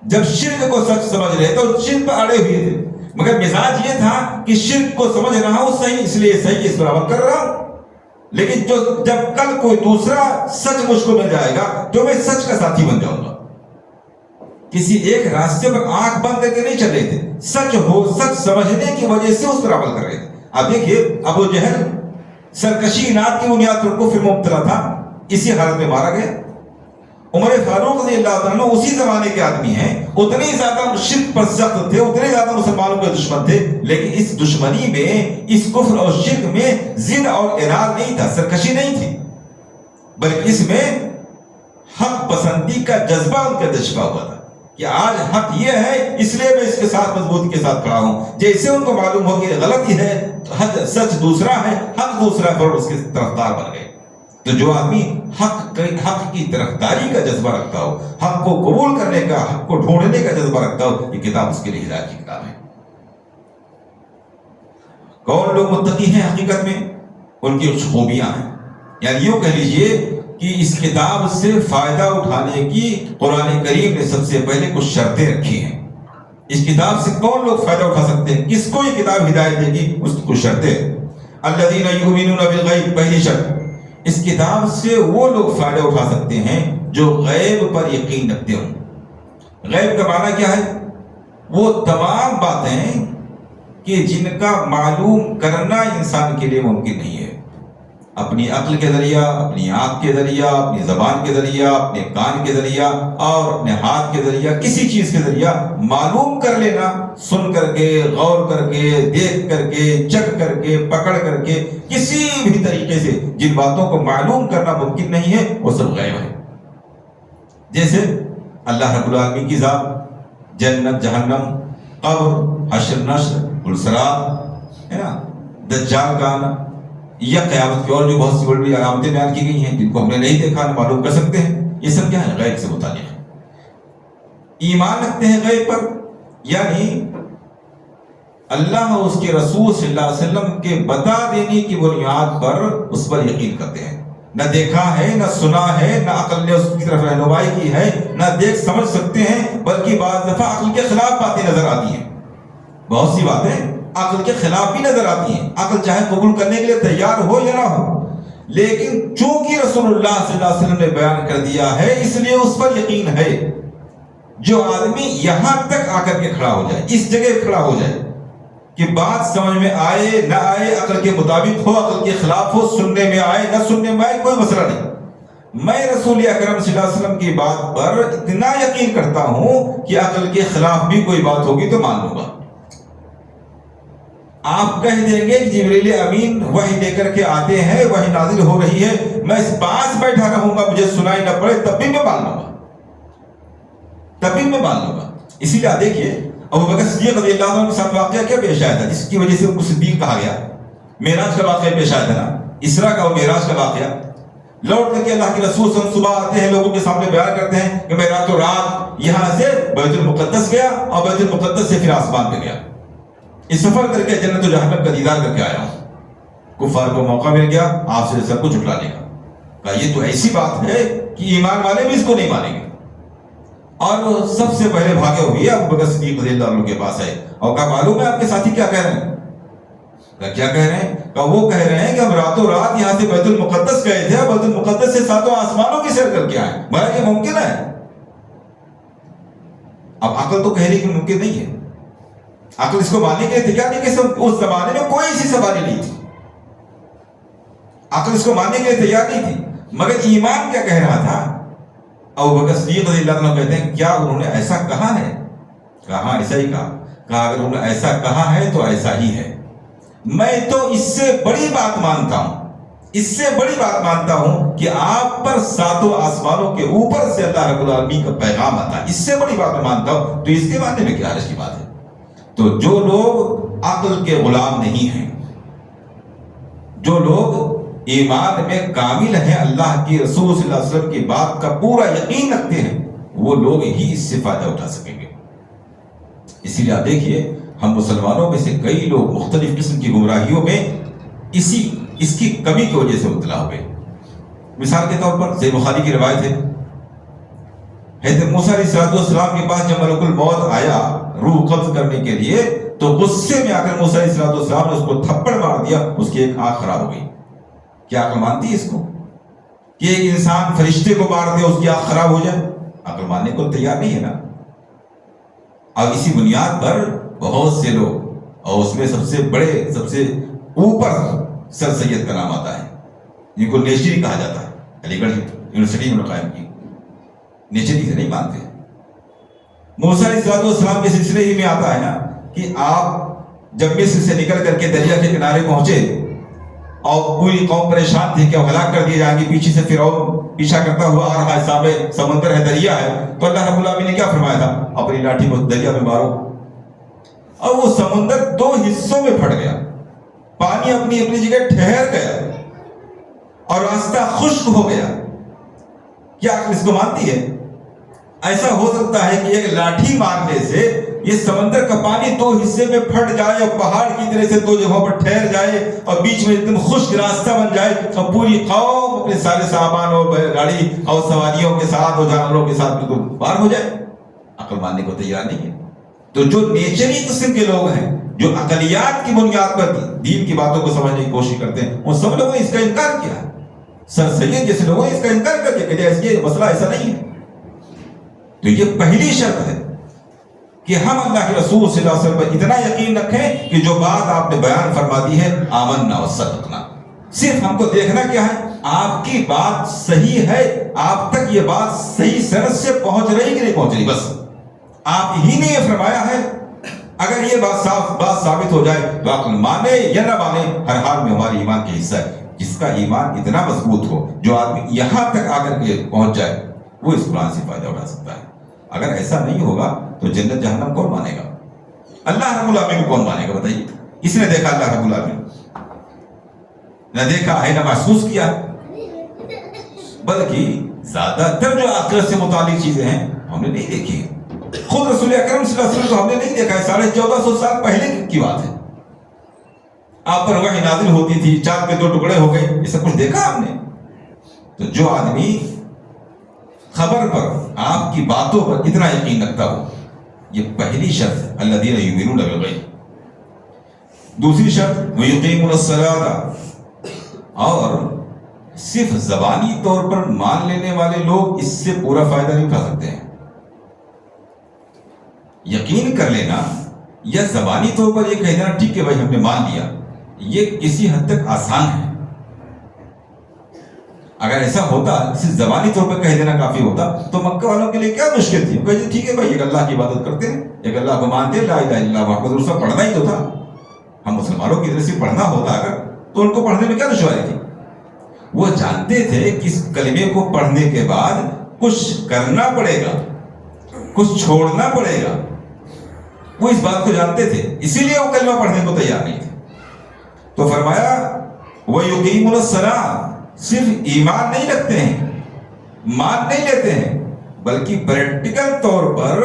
جب شرک کو سچ سمجھ رہے تھے اور شرک پر اڑے ہوئے تھے، مگر مزاج یہ تھا کہ شرک کو سمجھ رہا ہوں صحیح، اس لیے صحیح اس پر عمل کر رہا ہوں، لیکن جب کل کوئی دوسرا سچ مجھ کو مل جائے گا تو میں سچ کا ساتھی بن جاؤں گا۔ کسی ایک راستے پر آنکھ بند کر کے نہیں چل رہے تھے، سچ سمجھنے کی وجہ سے اس پر عمل کر رہے تھے۔ اب دیکھیے ابو جہل سرکشی اناد کی بنیاد پر کفر میں مبتلا تھا، اسی حالت میں مارا گیا۔ عمر فاروق رضی اللہ تعالیٰ عنہ اسی زمانے کے آدمی ہیں، اتنے زیادہ شرک پر سخت تھے، اتنے زیادہ مسلمانوں کے دشمن تھے، لیکن اس دشمنی میں، اس کفر اور شرک میں ضد اور عناد نہیں تھا، سرکشی نہیں تھی، بلکہ اس میں حق پسندی کا جذبہ ان کا دشپا ہوا تھا کہ آج حق یہ ہے اس لیے میں اس کے ساتھ مضبوطی کے ساتھ کھڑا ہوں، جیسے ان کو معلوم ہو کہ غلطی ہے، حق سچ دوسرا ہے، حق دوسرا ہے، اور اس کے طرفدار بن گئے۔ تو جو آدمی حق کی طرفداری کا جذبہ رکھتا ہو، حق کو قبول کرنے کا، حق کو ڈھونڈنے کا جذبہ رکھتا ہو، یہ کتاب اس کے لیے ہدایت کی کتاب ہے۔ کون لوگ متقی ہیں حقیقت میں؟ ان کی کچھ خوبیاں ہیں، یعنی یوں کہہ لیجئے کہ اس کتاب سے فائدہ اٹھانے کی قرآن کریم نے سب سے پہلے کچھ شرطیں رکھی ہیں۔ اس کتاب سے کون لوگ فائدہ اٹھا سکتے ہیں؟ کس کو یہ کتاب ہدایت دے گی؟ اس کی کچھ شرطیں۔ الذین یؤمنون بالغیب، پہلی شرط، اس کتاب سے وہ لوگ فائدہ اٹھا سکتے ہیں جو غیب پر یقین رکھتے ہوں۔ غیب کا معنی کیا ہے؟ وہ تمام باتیں کہ جن کا معلوم کرنا انسان کے لیے ممکن نہیں ہے. اپنی عقل کے ذریعہ، اپنی آنکھ کے ذریعہ، اپنی زبان کے ذریعہ، اپنے کان کے ذریعہ اور اپنے ہاتھ کے ذریعہ، کسی چیز کے ذریعہ معلوم کر لینا، سن کر کے، غور کر کے، دیکھ کر کے، چکھ کر کے، پکڑ کر کے، کسی بھی طریقے سے جن باتوں کو معلوم کرنا ممکن نہیں ہے وہ سب غیب ہے. جیسے اللہ رب العالمین کی ذات، جنت، جہنم، قبر، حشر نشر، پلسرات، ہے نا، دجال کا آنا، یا قیامت کی اور جو بہت سی بڑی بڑی علامتیں بیان کی گئی ہیں جن کو ہم نے نہیں دیکھا، نہ معلوم کر سکتے ہیں. یہ سب کیا ہے؟ غیب سے متعلق ہے. ایمان رکھتے ہیں غیب پر، یعنی اللہ اور اس کے رسول صلی اللہ علیہ وسلم کے بتا دینے کی بنیاد پر اس پر یقین کرتے ہیں. نہ دیکھا ہے، نہ سنا ہے، نہ عقل نے اس کی طرف رہنمائی کی ہے، نہ دیکھ سمجھ سکتے ہیں، بلکہ بعض دفعہ عقل کے خلاف باتیں نظر آتی ہیں. بہت سی باتیں عقل کے خلاف بھی نظر آتی ہیں، عقل چاہے قبول کرنے کے لیے تیار ہو یا نہ ہو، لیکن چونکہ رسول اللہ صلی اللہ علیہ وسلم نے بیان کر دیا ہے اس لیے اس پر یقین ہے. جو آدمی یہاں تک آ کر کے کھڑا ہو جائے، اس جگہ کھڑا ہو جائے کہ بات سمجھ میں آئے نہ آئے، عقل کے مطابق ہو، عقل کے خلاف ہو، سننے میں آئے نہ سننے میں آئے، کوئی مسئلہ نہیں. میں رسول اکرم صلی اللہ علیہ وسلم کی بات پر اتنا یقین کرتا ہوں کہ عقل کے خلاف بھی کوئی بات ہوگی تو مان لوں گا. آپ کہہ دیں گے کہ جبریل امین وحی لے کر کے آتے ہیں، وحی نازل ہو رہی ہے، میں اس پاس بیٹھا رہوں گا، مجھے سنائی نہ پڑے، تب بھی میں مان لوں گا، تب بھی میں مان لوں گا. اسی لیے دیکھیے ابو بکر صدیق رضی اللہ عنہ کے ساتھ واقعہ کیا پیش آیا تھا جس کی وجہ سے ان کو صدیق کہا گیا. معراج کا واقعہ پیش آیا تھا نا، اسراء کا اور معراج کا واقعہ. لوٹ کر کے اللہ کے رسول صلی اللہ علیہ وسلم صبح آتے ہیں، لوگوں کے سامنے بیان کرتے ہیں کہ میں راتوں رات یہاں سے بیت المقدس گیا اور بیت المقدس سے پھر آسمان پہ گیا، اس سفر کر کے جنت و جہنم کا دیدار کر کے آیا ہوں. کفار کو موقع مل گیا آپ سے سب کو جھٹلانے کا. کہا یہ تو ایسی بات ہے کہ ایمان والے بھی اس کو نہیں مانیں گے. اور سب سے پہلے بھاگے ہوئے ابو بکر صدیق رضی اللہ عنہ کے پاس ہے اور کہا معلوم ہے آپ کے ساتھی کیا کہہ رہے ہیں؟ کہا کیا کہہ رہے ہیں؟ کہا وہ کہہ رہے ہیں کہ ہم راتوں رات یہاں سے بیت المقدس گئے تھے، بیت المقدس سے 7 آسمانوں کی سیر کر کے آئے. بھائی یہ ممکن ہے؟ اب عقل تو کہہ رہی کہ ممکن نہیں ہے. عقل اس کو ماننے کے لیے تیار نہیں کہ اس زمانے میں کوئی ایسی سواری نہیں تھی. عقل اس کو ماننے کے لیے تیار نہیں تھی، مگر ایمان کیا کہہ رہا تھا؟ ابو بکر صدیق رضی اللہ عنہ کہتے ہیں کیا انہوں نے ایسا کہا ہے؟ کہا ہاں ایسا ہی کہا. کہا اگر انہوں نے ایسا کہا ہے تو ایسا ہی ہے. میں تو اس سے بڑی بات مانتا ہوں، اس سے بڑی بات مانتا ہوں کہ آپ پر 7 آسمانوں کے اوپر سے اللہ رب العالمین کا پیغام آتا ہے، اس سے بڑی بات میں مانتا ہوں. تو اس کے ماننے میں کیا حرج کی بات ہے؟ تو جو لوگ عقل کے غلام نہیں ہیں، جو لوگ ایمان میں کامل ہیں، اللہ کی رسول صلی اللہ علیہ وسلم کی بات کا پورا یقین رکھتے ہیں، وہ لوگ ہی اس سے فائدہ اٹھا سکیں گے. اسی لیے آپ دیکھیے ہم مسلمانوں میں سے کئی لوگ مختلف قسم کی گمراہیوں میں اس کی کمی کی وجہ سے مبتلا ہوئے. مثال کے طور پر صحیح بخاری کی روایت ہے، حضرت موسیٰ علیہ السلام کے پاس جب ملک الموت آیا روح قبض کرنے کے لیے تو غصے میں آ کر موسیٰ علیہ السلام نے اس کو تھپڑ مار دیا، اس کی ایک آنکھ خراب ہو گئی. کیا عقل مانتی ہے اس کو کہ ایک انسان فرشتے کو مار دے اس کی آنکھ خراب ہو جائے؟ عقل ماننے کو تیار نہیں ہے نا. اب اسی بنیاد پر بہت سے لوگ، اور اس میں سب سے بڑے سب سے اوپر سر سید کا نام آتا ہے جن کو نیچری کہا جاتا ہے، علی گڑھ یونیورسٹی میں قائم کی، نیچری سے نہیں مانتے. موسیٰ علیہ السلام کے سلسلے ہی میں آتا ہے نا کہ آپ جب مصر سے نکل کر کے دریا کے کنارے پہنچے اور پوری قوم پریشان تھی کہ وہ ہلاک کر دیے جائیں گے، پیچھے سے فرعون پیچھا کرتا ہوا آ رہا ہے، سامنے سمندر ہے، دریا ہے، تو اللہ رب العالمین نے کیا فرمایا تھا؟ اپنی لاٹھی کو دریا میں مارو. اور وہ سمندر 2 حصوں میں پھٹ گیا، پانی اپنی اپنی جگہ ٹھہر گیا اور راستہ خشک ہو گیا. کیا عقل اس کو مانتی ہے؟ ایسا ہو سکتا ہے کہ ایک لاٹھی مارنے سے یہ سمندر کا پانی 2 حصے میں پھٹ جائے اور پہاڑ کی طرح سے 2 جگہوں پر ٹھہر جائے اور بیچ میں ایک دم خشک راستہ بن جائے اور پوری قوم اپنے سارے سامان اور گاڑی اور سواریوں کے ساتھ اور جانوروں کے ساتھ بالکل پار ہو جائے؟ عقل ماننے کو تیار نہیں ہے. تو جو نیچری قسم کے لوگ ہیں، جو عقلیات کی بنیاد پر دین کی باتوں کو سمجھنے کی کوشش کرتے ہیں، ان سب لوگوں نے اس کا انکار کیا. سر سید جیسے لوگوں نے اس کا انکار کر دیا کہ یہ مسئلہ ایسا نہیں ہے. تو یہ پہلی شرط ہے کہ ہم اللہ کے رسول صلی اللہ علیہ وسلم پر اتنا یقین رکھیں کہ جو بات آپ نے بیان فرما دی ہے آمنا و صدقنا، صرف ہم کو دیکھنا کیا ہے آپ کی بات صحیح ہے، آپ تک یہ بات صحیح سند سے پہنچ رہی کہ نہیں پہنچ رہی، بس آپ ہی نے یہ فرمایا ہے۔ اگر یہ بات ثابت ہو جائے تو عقل مانے یا نہ مانے، ہر حال میں ہمارے ایمان کے حصہ ہے۔ جس کا ایمان اتنا مضبوط ہو، جو آدمی یہاں تک آ کر کے پہنچ جائے، وہ اس قرآن سے فائدہ اٹھا سکتا ہے۔ اگر ایسا نہیں ہوگا تو جنت جہنم کون مانے گا؟ اللہ رب العالمین کو کون مانے گا بتائیے؟ کس نے دیکھا اللہ رب العالمین؟ نہ دیکھا ہے نہ محسوس کیا، بلکہ زیادہ تر جو آخرت سے متعلق چیزیں ہیں ہم نے نہیں دیکھی۔ خود رسول اکرم صلی اللہ علیہ وسلم کو ہم نے نہیں دیکھا ہے، 1450 سال پہلے کی بات ہے۔ آپ پر وحی نازل ہوتی تھی، چاند کے 2 ٹکڑے ہو گئے، یہ سب کچھ دیکھا ہم نے۔ تو جو آدمی خبر پر، آپ کی باتوں پر اتنا یقین رکھتا ہو، یہ پہلی شرط الذین یؤمنون بالغیب۔ دوسری شرط ویقیمون الصلاۃ، اور صرف زبانی طور پر مان لینے والے لوگ اس سے پورا فائدہ نہیں اٹھا سکتے ہیں۔ یقین کر لینا یا زبانی طور پر یہ کہہ دینا ٹھیک ہے بھائی ہم نے مان لیا، یہ کسی حد تک آسان ہے۔ اگر ایسا ہوتا، صرف زبانی طور پر کہہ دینا کافی ہوتا، تو مکہ والوں کے لیے کیا مشکل تھی؟ کہتے ٹھیک ہے بھائی ایک اللہ کی عبادت کرتے ہیں، ایک اللہ کو مانتے ہیں، لا الہ الا اللہ محمد رسول اللہ، پڑھنا ہی تو تھا۔ ہم مسلمانوں کی طرف سے پڑھنا ہوتا اگر، تو ان کو پڑھنے میں کیا دشواری تھی؟ وہ جانتے تھے کہ اس کلمے کو پڑھنے کے بعد کچھ کرنا پڑے گا، کچھ چھوڑنا پڑے گا، وہ اس بات کو جانتے تھے، اسی لیے وہ کلمہ پڑھنے کو تیار نہیں تھے۔ تو فرمایا وَيُقِيمُونَ الصَّلَاةَ، صرف ایمان نہیں رکھتے ہیں، مان نہیں لیتے ہیں، بلکہ پریکٹیکل طور پر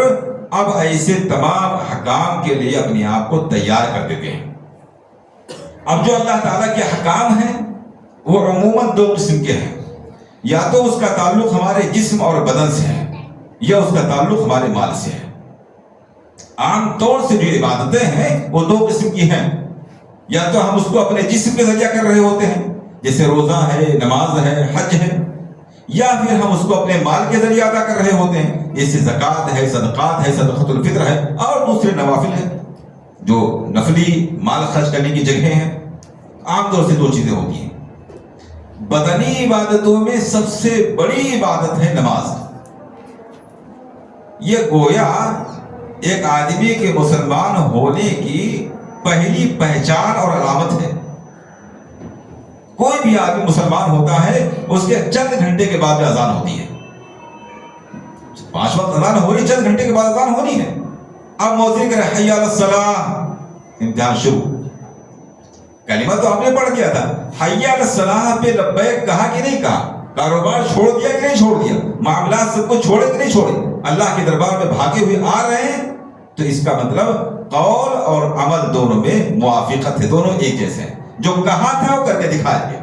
اب ایسے تمام حکام کے لیے اپنے آپ کو تیار کر دیتے ہیں۔ اب جو اللہ تعالیٰ کے حکام ہیں وہ عموماً 2 قسم کے ہیں، یا تو اس کا تعلق ہمارے جسم اور بدن سے ہے، یا اس کا تعلق ہمارے مال سے ہے۔ عام طور سے جو عبادتیں ہیں وہ 2 قسم کی ہیں، یا تو ہم اس کو اپنے جسم کے ذریعہ کر رہے ہوتے ہیں، جیسے روزہ ہے، نماز ہے، حج ہے، یا پھر ہم اس کو اپنے مال کے ذریعہ ادا کر رہے ہوتے ہیں، جیسے زکوٰۃ ہے، صدقات ہے، صدقۃ الفطر ہے، اور دوسرے نوافل ہیں جو نفلی مال خرچ کرنے کی جگہیں ہیں۔ عام طور سے 2 چیزیں ہوتی ہیں۔ بدنی عبادتوں میں سب سے بڑی عبادت ہے نماز۔ یہ گویا ایک آدمی کے مسلمان ہونے کی پہلی پہچان اور علامت ہے۔ کوئی بھی آدمی مسلمان ہوتا ہے اس کے چند گھنٹے کے بعد اذان ہوتی ہے، 5 وقت اذان ہو رہی، چند گھنٹے کے بعد اذان ہونی ہے۔ اب مؤذن کہہ حی علی الصلاۃ، امتحان شروع۔ کلمہ تو آپ نے پڑھ دیا تھا، حی علی الصلاۃ پہ لبیک کہا کہ نہیں کہا؟ کاروبار چھوڑ دیا کہ نہیں چھوڑ دیا؟ معاملات سب کو چھوڑے کہ نہیں چھوڑے؟ اللہ کے دربار میں بھاگے ہوئے آ رہے ہیں، تو اس کا مطلب قول اور عمل دونوں میں موافقت ہے، دونوں ایک جیسے ہیں، جو کہا تھا وہ کر کے دکھا دیا۔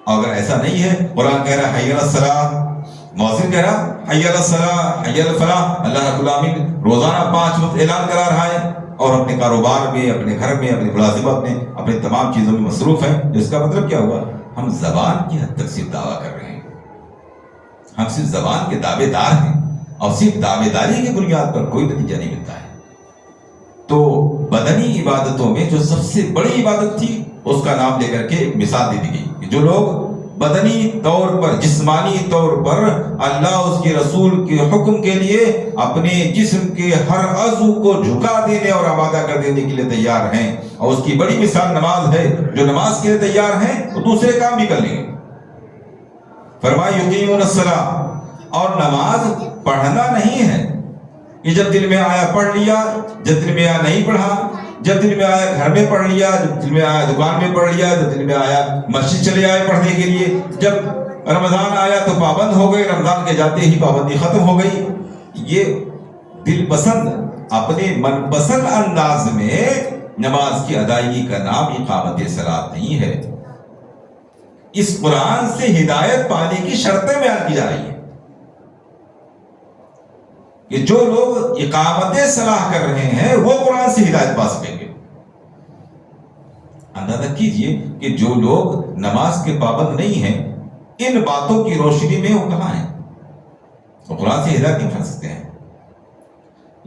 اگر ایسا نہیں ہے، قرآن کہہ رہا ہے حی علی الصلاۃ، مؤذن کہہ رہا حی علی الصلاۃ، حی علی الفلاح، اللہ رب العالمین روزانہ 5 وقت اعلان کرا رہا ہے، اور اپنے کاروبار میں، اپنے گھر میں، اپنی ملازمت میں، اپنے تمام چیزوں میں مصروف ہیں، تو اس کا مطلب کیا ہوا؟ ہم زبان کی حد تک صرف دعویٰ کر رہے ہیں، ہم صرف زبان کے دعوے دار ہیں، اور صرف دعوے داری کی بنیاد پر کوئی نتیجہ نہیں ملتا ہے۔ تو بدنی عبادتوں میں جو سب سے بڑی عبادت تھی، اس کا نام لے کر کے ایک مثال دے دی گئی کہ جو لوگ بدنی طور پر، جسمانی طور پر اللہ اس کے رسول کے حکم کے لیے اپنے جسم کے ہر عضو کو جھکا دینے اور آمادہ کر دینے کے لیے تیار ہیں، اور اس کی بڑی مثال نماز ہے، جو نماز کے لیے تیار ہیں وہ دوسرے کام بھی کر لیں گے۔ فرمایا یقیمون الصلاۃ، اور نماز پڑھنا نہیں ہے کہ جب دل میں آیا پڑھ لیا، جب دل میں آیا نہیں پڑھا، جب دل میں آیا گھر میں پڑھ لیا، جب دل میں آیا دکان میں پڑھ لیا، جب دل میں آیا مسجد چلے آئے پڑھنے کے لیے، جب رمضان آیا تو پابند ہو گئے، رمضان کے جاتے ہی پابندی ختم ہو گئی۔ یہ دل پسند، اپنے من پسند انداز میں نماز کی ادائیگی کا نام اقامت صلاۃ نہیں ہے۔ اس قرآن سے ہدایت پانے کی شرطیں بیان کی جا رہی ہیں کہ جو لوگ اقامت صلاح کر رہے ہیں وہ قرآن سے ہدایت پا سکیں گے۔ اندازہ کیجئے کہ جو لوگ نماز کے پابند نہیں ہیں، ان باتوں کی روشنی میں وہ کہاں ہیں؟ وہ قرآن سے ہدایت نہیں پا سکتے ہیں۔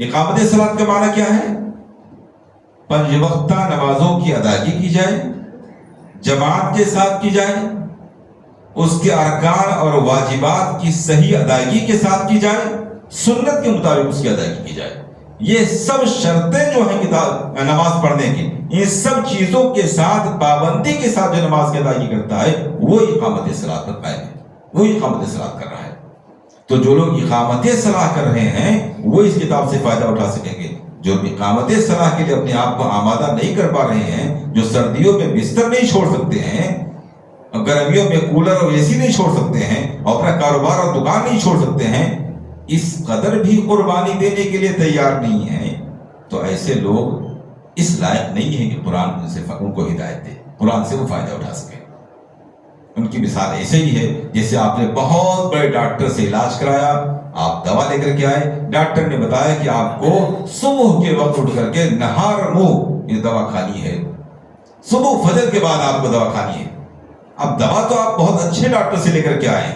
اقامت صلاۃ کا معنی کیا ہے؟ 5 وقتہ نمازوں کی ادائیگی کی جائے، جماعت کے ساتھ کی جائے، اس کے ارکان اور واجبات کی صحیح ادائیگی کے ساتھ کی جائے، سنت کے مطابق اس کی ادائیگی کی جائے۔ یہ سب شرطیں جو ہیں نماز پڑھنے کی، ان سب چیزوں کے ساتھ پابندی کے ساتھ جو نماز کی ادائیگی کرتا ہے وہ اقامت صلاۃ پر قائم ہے، وہ اقامت صلاۃ کر رہا ہے۔ تو جو لوگ اقامت صلاۃ کر رہے ہیں وہ اس کتاب سے فائدہ اٹھا سکیں گے۔ جو اقامت صلاۃ کے لیے اپنے آپ کو آمادہ نہیں کر پا رہے ہیں، جو سردیوں میں بستر نہیں چھوڑ سکتے ہیں، گرمیوں میں کولر اور اے سی نہیں چھوڑ سکتے ہیں، اور اپنا کاروبار اور دکان نہیں چھوڑ سکتے ہیں، اس قدر بھی قربانی دینے کے لیے تیار نہیں ہیں، تو ایسے لوگ اس لائق نہیں ہیں کہ قرآن سے ان کو ہدایت دے، قرآن سے وہ فائدہ اٹھا سکیں۔ ان کی مثال ایسے ہی ہے جیسے آپ نے بہت بڑے ڈاکٹر سے علاج کرایا، آپ دوا لے کر کے آئے، ڈاکٹر نے بتایا کہ آپ کو صبح کے وقت اٹھ کر کے نہار منہ یہ دوا کھانی ہے، صبح فجر کے بعد آپ کو دوا کھانی ہے۔ اب دوا تو آپ بہت اچھے ڈاکٹر سے لے کر کے آئے،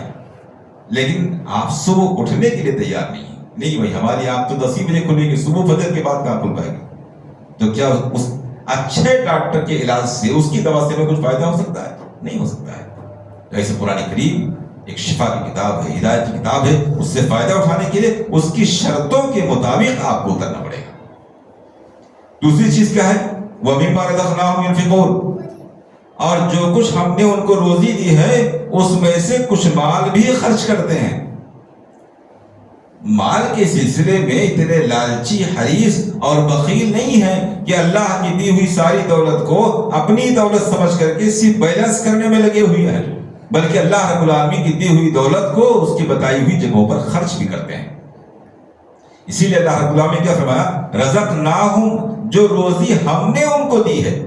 لیکن آپ صبح اٹھنے کے لیے تیار نہیں ہیں۔ نہیں بھائی، ہماری آپ تو 10 بجے کھلے گی، صبح فجر کے بعد کہاں کھل پائے گی؟ تو کیا اس اچھے ڈاکٹر کے علاج سے، اس کی دوا سے میں کچھ فائدہ ہو سکتا ہے؟ نہیں ہو سکتا ہے۔ ایسے قرآن کریم ایک شفا کی کتاب ہے، ہدایت کی کتاب ہے، اس سے فائدہ اٹھانے کے لیے اس کی شرطوں کے مطابق آپ کو اترنا پڑے گا۔ دوسری چیز کیا ہے؟ وَمِمَّا رَزَقْنَاهُمْ يُنْفِقُونَ، اور جو کچھ ہم نے ان کو روزی دی ہے اس میں سے کچھ مال بھی خرچ کرتے ہیں۔ مال کے سلسلے میں اتنے لالچی، حریص اور بخیل نہیں ہے کہ اللہ کی دی ہوئی ساری دولت کو اپنی دولت سمجھ کر کے صرف بیلنس کرنے میں لگے ہوئے ہیں، بلکہ اللہ رب العالمین کی دی ہوئی دولت کو اس کی بتائی ہوئی جگہوں پر خرچ بھی کرتے ہیں۔ اسی لیے اللہ رب العالمین کیا فرمایا؟ رزقناہم، جو روزی ہم نے ان کو دی ہے۔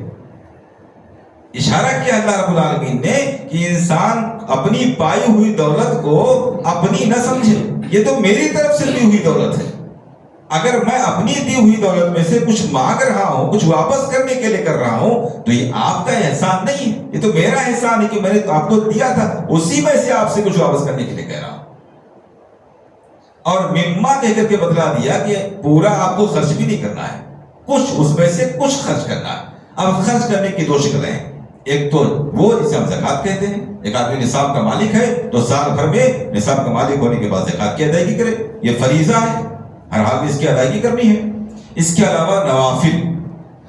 اشارہ کیا اللہ رب العالمین نے کہ انسان اپنی پائی ہوئی دولت کو اپنی نہ سمجھے، یہ تو میری طرف سے دی ہوئی دولت ہے۔ اگر میں اپنی دی ہوئی دولت میں سے کچھ مانگ رہا ہوں، کچھ واپس کرنے کے لیے کر رہا ہوں، تو یہ آپ کا احسان نہیں ہے، یہ تو میرا احسان ہے کہ میں نے آپ کو دیا تھا، اسی میں سے آپ سے کچھ واپس کرنے کے لیے کہہ رہا ہوں۔ اور مما کہہ کر کے بدلا دیا کہ پورا آپ کو خرچ بھی نہیں کرنا ہے، کچھ اس میں سے کچھ خرچ کرنا ہے۔ اب خرچ کرنے کی 2 شکلیں ہیں، ایک تو وہ جسے ہم زکوٰۃ کہتے ہیں، ایک آدمی نصاب کا مالک ہے تو سال بھر میں نصاب کا مالک ہونے کے بعد زکوٰۃ کی ادائیگی کرے، یہ فریضہ ہے، ہر حال میں اس کی ادائیگی کرنی ہے۔ اس کے علاوہ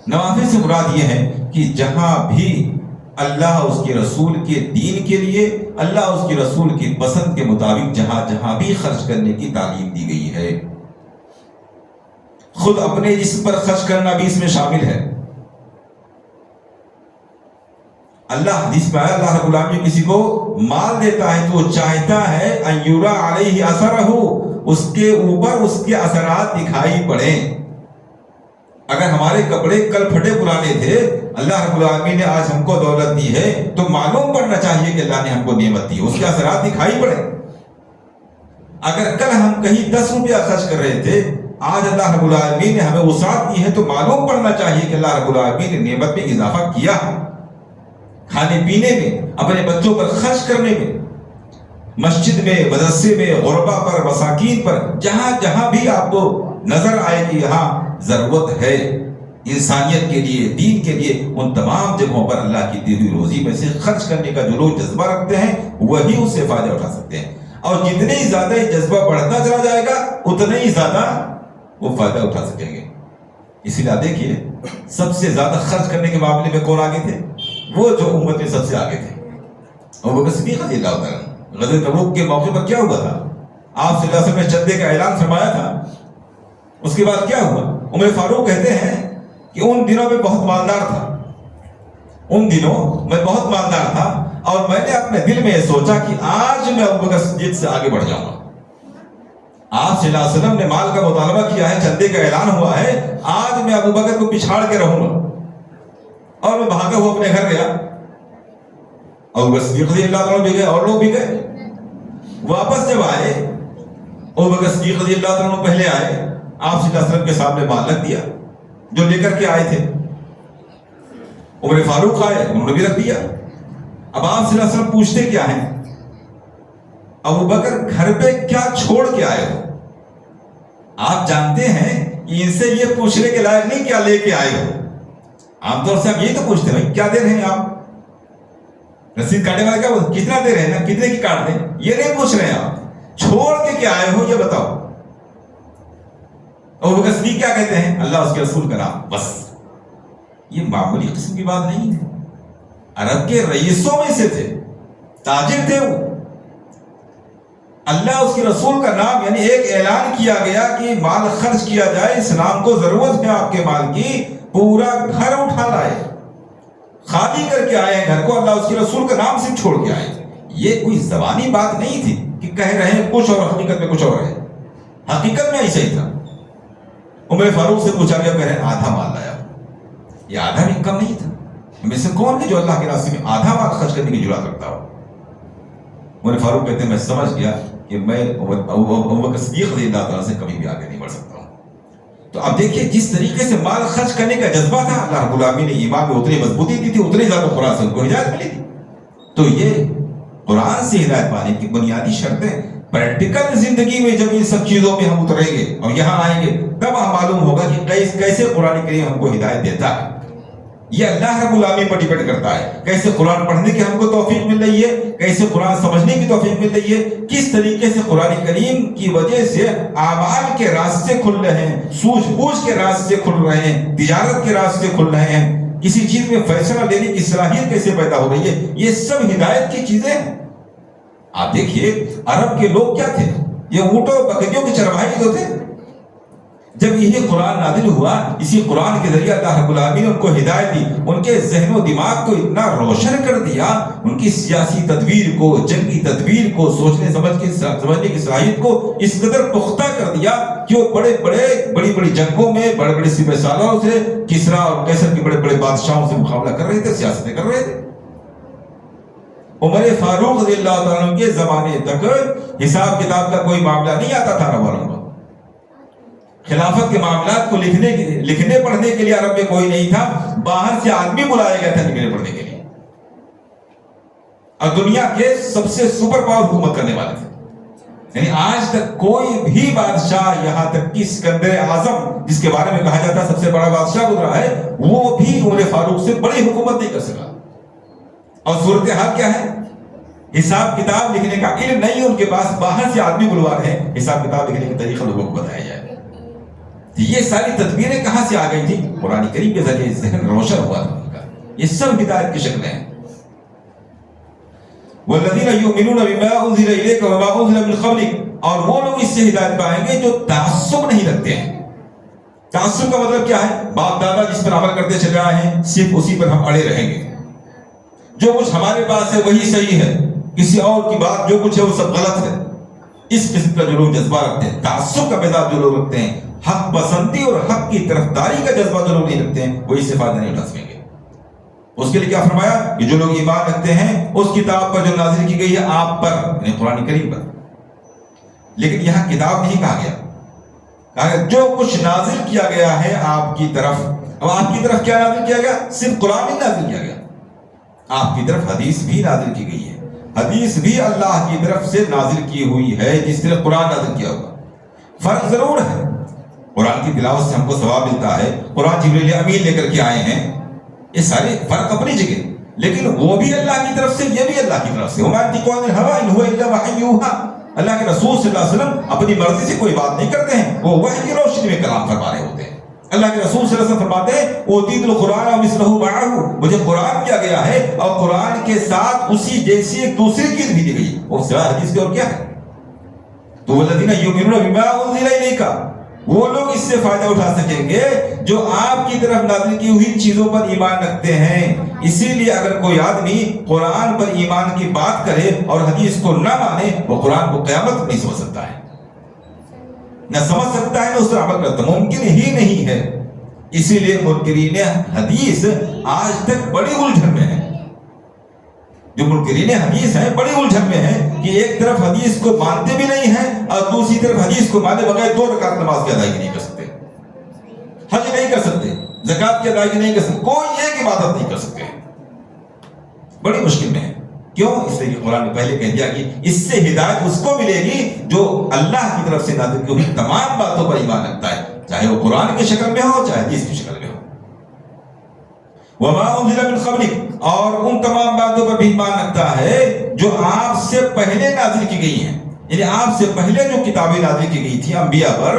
نوافل سے مراد یہ ہے کہ جہاں بھی اللہ اس کے رسول کے دین کے لیے، اللہ اس کے رسول کی پسند کے مطابق جہاں جہاں بھی خرچ کرنے کی تعلیم دی گئی ہے، خود اپنے جسم پر خرچ کرنا بھی اس میں شامل ہے۔ اللہ حدیث میں آیا، اللہ رب العالمین کسی کو مال دیتا ہے تو وہ چاہتا ہے ان یرا علیہ اثرہ، اس کے اوپر اس کے اثرات دکھائی پڑیں۔ اگر ہمارے کپڑے کل پھٹے پرانے تھے، اللہ رب العالمین نے آج ہم کو دولت دی ہے تو معلوم پڑنا چاہیے کہ اللہ نے ہم کو نعمت دی، اس کے اثرات دکھائی پڑیں۔ اگر کل ہم کہیں 10 روپیہ خرچ کر رہے تھے، آج اللہ رب العالمین نے ہمیں وسعت دی ہے تو معلوم پڑنا چاہیے کہ اللہ رب العالمین نے نعمت میں اضافہ کیا ہے، کھانے پینے میں، اپنے بچوں پر خرچ کرنے میں، مسجد میں، مدرسے میں، غربا پر، مساکین پر، جہاں جہاں بھی آپ کو نظر آئے کہ یہاں ضرورت ہے انسانیت کے لیے، دین کے لیے، ان تمام جگہوں پر اللہ کی دی ہوئی روزی میں سے خرچ کرنے کا جو لوگ جذبہ رکھتے ہیں وہی اس سے فائدہ اٹھا سکتے ہیں، اور جتنے ہی زیادہ یہ جذبہ بڑھتا چلا جائے گا اتنے ہی زیادہ وہ فائدہ اٹھا سکیں گے۔ اسی لیے دیکھیے سب سے زیادہ خرچ کرنے کے معاملے میں کون آگے تھے؟ وہ جو امت میں سب سے آگے تھے، ابوبکر صدیق رضی اللہ عنہ۔ غزوہ تبوک کے موقع پر کیا ہوا تھا؟ آپ صلی اللہ علیہ وسلم نے چندے کا اعلان فرمایا تھا، اس کے بعد کیا ہوا؟ عمر فاروق کہتے ہیں کہ ان دنوں میں بہت مالدار تھا، ان دنوں میں بہت مالدار تھا، اور میں نے اپنے دل میں یہ سوچا کہ آج میں ابوبکر صدیق سے آگے بڑھ جاؤں گا۔ آپ صلی اللہ علیہ وسلم نے مال کا مطالبہ کیا ہے، چندے کا اعلان ہوا ہے، آج میں ابوبکر کو پچھاڑ کے رہوں گا، اور میں بھاگا ہوا اپنے گھر گیا۔ ابوبکر صدیق رضی اللہ عنہ بھی گئے اور لوگ بھی گئے۔ واپس جب آئے، ابوبکر صدیق رضی اللہ عنہ پہلے آئے، آپ صلی اللہ علیہ وسلم کے سامنے مال رکھ دیا جو لے کر کے آئے تھے۔ عمر فاروق آئے، انہوں نے بھی رکھ دیا۔ اب آپ صلی اللہ علیہ وسلم پوچھتے کیا ہیں؟ ابوبکر گھر پہ کیا چھوڑ کے آئے ہو؟ آپ جانتے ہیں ان سے یہ پوچھنے کے لائق نہیں کیا لے کے آئے ہو. عام طور سے ہم یہی تو پوچھتے ہیں کیا دے رہے ہیں آپ. رسید کاٹنے والا کیا بولتے کتنا دے رہے ہیں نا, کتنے کی کاٹ دیں, یہ نہیں پوچھ رہے ہیں آپ. چھوڑ کے کیا آئے ہو یہ بتاؤ. اور وہ صدیق کیا کہتے ہیں اللہ اس کے رسول کا نام. بس یہ معمولی قسم کی بات نہیں ہے. عرب کے رئیسوں میں سے تھے, تاجر تھے وہ. اللہ اس کے رسول کا نام, یعنی ایک اعلان کیا گیا کہ مال خرچ کیا جائے, اسلام کو ضرورت ہے آپ کے مال کی, پورا گھر اٹھا لائے, خالی کر کے آئے گھر کو, اللہ اس کے رسول کا نام صرف چھوڑ کے آئے. یہ کوئی زبانی بات نہیں تھی کہ کہہ رہے ہیں کچھ اور حقیقت میں کچھ اور ہے. حقیقت میں ایسا ہی تھا. عمر فاروق سے پوچھا گیا, کہہ رہے ہیں آدھا مال لایا. یہ آدھا بھی کم نہیں تھا. میں سے کون ہے جو اللہ کے راستے میں آدھا مال خرچ کرنے کی جرات رکھتا ہو. عمر فاروق کہتے ہیں میں سمجھ گیا کہ میں ابوبکر صدیق رضی اللہ تعالیٰ سے کبھی بھی آگے نہیں بڑھ سکتا ہوں. تو اب دیکھیے جس طریقے سے مال خرچ کرنے کا جذبہ تھا, اللہ رب العالمین نے ایمان میں اتنی مضبوطی دی تھی, اتنی زیادہ قرآن سے ان کو ہدایت ملی تھی. تو یہ قرآن سے ہدایت پانے کی بنیادی شرطیں پریکٹیکل زندگی میں جب ان سب چیزوں میں ہم اتریں گے اور یہاں آئیں گے تب ہم معلوم ہوگا کہ کیسے قرآن کریم ہم کو ہدایت دیتا ہے. یہ اللہ رب العالمین پر ڈیپینڈ کرتا ہے. کیسے قرآن پڑھنے کی ہم کو توفیق مل رہی ہے, کیسے قرآن سمجھنے کی توفیق مل رہی ہے, کس طریقے سے قرآن کریم کی وجہ سے اعمال کے راستے کھل رہے ہیں, سوجھ بوجھ کے راستے کھل رہے ہیں, تجارت کے راستے کھل رہے ہیں, کسی چیز میں فیصلہ لینے کی صلاحیت کیسے پیدا ہو رہی ہے. یہ سب ہدایت کی چیزیں ہیں. آپ دیکھیے عرب کے لوگ کیا تھے, یہ اونٹوں بکریوں کے چرواہے جو تھے. جب یہ قرآن نازل ہوا, اسی قرآن کے ذریعے اللہ رب العالمین نے ان کو ہدایت دی, ان کے ذہن و دماغ کو اتنا روشن کر دیا, ان کی سیاسی تدبیر کو, جنگی تدبیر کو, سوچنے سمجھنے کی صلاحیت کو اس قدر پختہ کر دیا کہ وہ بڑی بڑی جنگوں میں بڑے بڑے سپہ سالاروں سے, کسرا اور قیصر کے بڑے بڑے بادشاہوں سے مقابلہ کر رہے تھے, سیاستیں کر رہے تھے. عمر فاروق رضی اللہ تعالیٰ عنہ کے زمانے تک حساب کتاب کا کوئی معاملہ نہیں آتا تھا عرب والوں کو. خلافت کے معاملات کو لکھنے پڑھنے کے لیے عرب میں کوئی نہیں تھا. باہر سے آدمی بلایا گیا تھا لکھنے پڑھنے کے لیے, اور دنیا کے سب سے سپر پاور حکومت کرنے والے تھے. یعنی آج تک کوئی بھی بادشاہ, یہاں تک کہ اسکندر اعظم جس کے بارے میں کہا جاتا ہے سب سے بڑا بادشاہ گزرا ہے, وہ بھی عمر فاروق سے بڑی حکومت نہیں کر سکا. اور صورتحال کیا ہے, حساب کتاب لکھنے کا علم نہیں ان کے پاس, باہر سے آدمی بلوا رہے ہیں حساب کتاب لکھنے کا طریقہ لوگوں کو بتایا جائے. یہ ساری تدبیریں کہاں سے آ گئی تھی؟ قرآن کریم کے ذریعے ذہن روشن ہوا تھا ان کا. یہ سب ہدایت کی شکلیں ہیں. والذین یؤمنون بما انزل الیک وما انزل من قبلک, اور وہ لوگ اس سے ہدایت پائیں گے جو تعصب نہیں رکھتے ہیں. تعصب کا مطلب کیا ہے؟ باپ دادا جس پر عمل کرتے چلے آئے ہیں صرف اسی پر ہم اڑے رہیں گے, جو کچھ ہمارے پاس ہے وہی صحیح ہے, کسی اور کی بات جو کچھ ہے وہ سب غلط ہے. اس قسم کا جو لوگ جذبہ رکھتے ہیں, تعصب کا مزاج جو لوگ رکھتے ہیں, حق پسندی اور حق کی طرفداری کا جذبہ جو لوگ نہیں رکھتے ہیں, وہ اس سے فائدہ نہیں اٹھا سکیں گے. اس کے لیے کیا فرمایا کہ جو لوگ ایمان رکھتے ہیں اس کتاب پر جو نازل کی گئی ہے آپ پر, یعنی قرآن کریم پر. لیکن یہاں کتاب نہیں کہا گیا, کہا گیا جو کچھ نازل کیا گیا ہے آپ کی طرف. اب آپ کی طرف کیا نازل کیا گیا؟ صرف قرآن نہیں نازل کیا گیا, آپ کی طرف حدیث بھی نازل کی گئی ہے. حدیث بھی اللہ کی طرف سے نازل کی ہوئی ہے جس طرح قرآن نازل کیا ہوگا. فرق ضرور ہے, قرآن کی تلاوت سے ہم کو ثواب ملتا ہے, قرآن جبریل امین لے کر کے آئے ہیں, یہ سارے فرق اپنی جگہ, لیکن وہ بھی اللہ کی طرف سے, یہ بھی اللہ کی طرف سے. وما ينطق عن الهوى ان هو الا وحی یوحى. اللہ کے رسول صلی اللہ علیہ وسلم اپنی مرضی سے کوئی بات نہیں کرتے ہیں, وہ وحی کی روشنی میں کلام فرما رہے ہوتے ہیں. اللہ کے رسول صلی اللہ علیہ وسلم فرماتے ہیں اوتیت القرآن ومثلہ معہ, مجھے قرآن دیا گیا ہے اور قرآن کے ساتھ اسی جیسی ایک دوسری چیز بھی دی گئی, اور سوائے حدیث کے اور کیا ہے. تو والذین یؤمنون بما انزل الیک, وہ لوگ اس سے فائدہ اٹھا سکیں گے جو آپ کی طرف نازل کی ہوئی چیزوں پر ایمان رکھتے ہیں. اسی لیے اگر کوئی آدمی قرآن پر ایمان کی بات کرے اور حدیث کو نہ مانے, وہ قرآن کو قیامت نہیں سمجھ سکتا ہے, نہ سمجھ سکتا ہے, نہ اس پر عمل کرتا, ممکن ہی نہیں ہے. اسی لیے منکرین حدیث آج تک بڑی الجھن میں ہیں. جو منکرین حدیث ہیں بڑی الجھن میں ہیں کہ ایک طرف حدیث کو مانتے بھی نہیں ہیں اور دوسری طرف حدیث کو مانے بغیر 2 رکعت نماز کی ادائیگی نہیں کر سکتے, حج نہیں کر سکتے, زکات کی ادائیگی نہیں کر سکتے, کوئی ایک عبادت نہیں کر سکتے. بڑی مشکل میں ہے. کیوں؟ اس لیے کہ قرآن نے پہلے کہہ دیا کہ اس سے ہدایت اس کو ملے گی جو اللہ کی طرف سے نازل کی ہوئی تمام باتوں پر ایمان رکھتا ہے, چاہے چاہے وہ قرآن کی شکل میں ہو چاہے حدیث کی شکل میں ہو. وما انزل من قبلک، اور ان تمام باتوں پر بھی ایمان رکھتا ہے جو آپ سے پہلے نازل کی گئی ہیں. یعنی آپ سے پہلے جو کتابیں نازل کی گئی تھی انبیاء پر،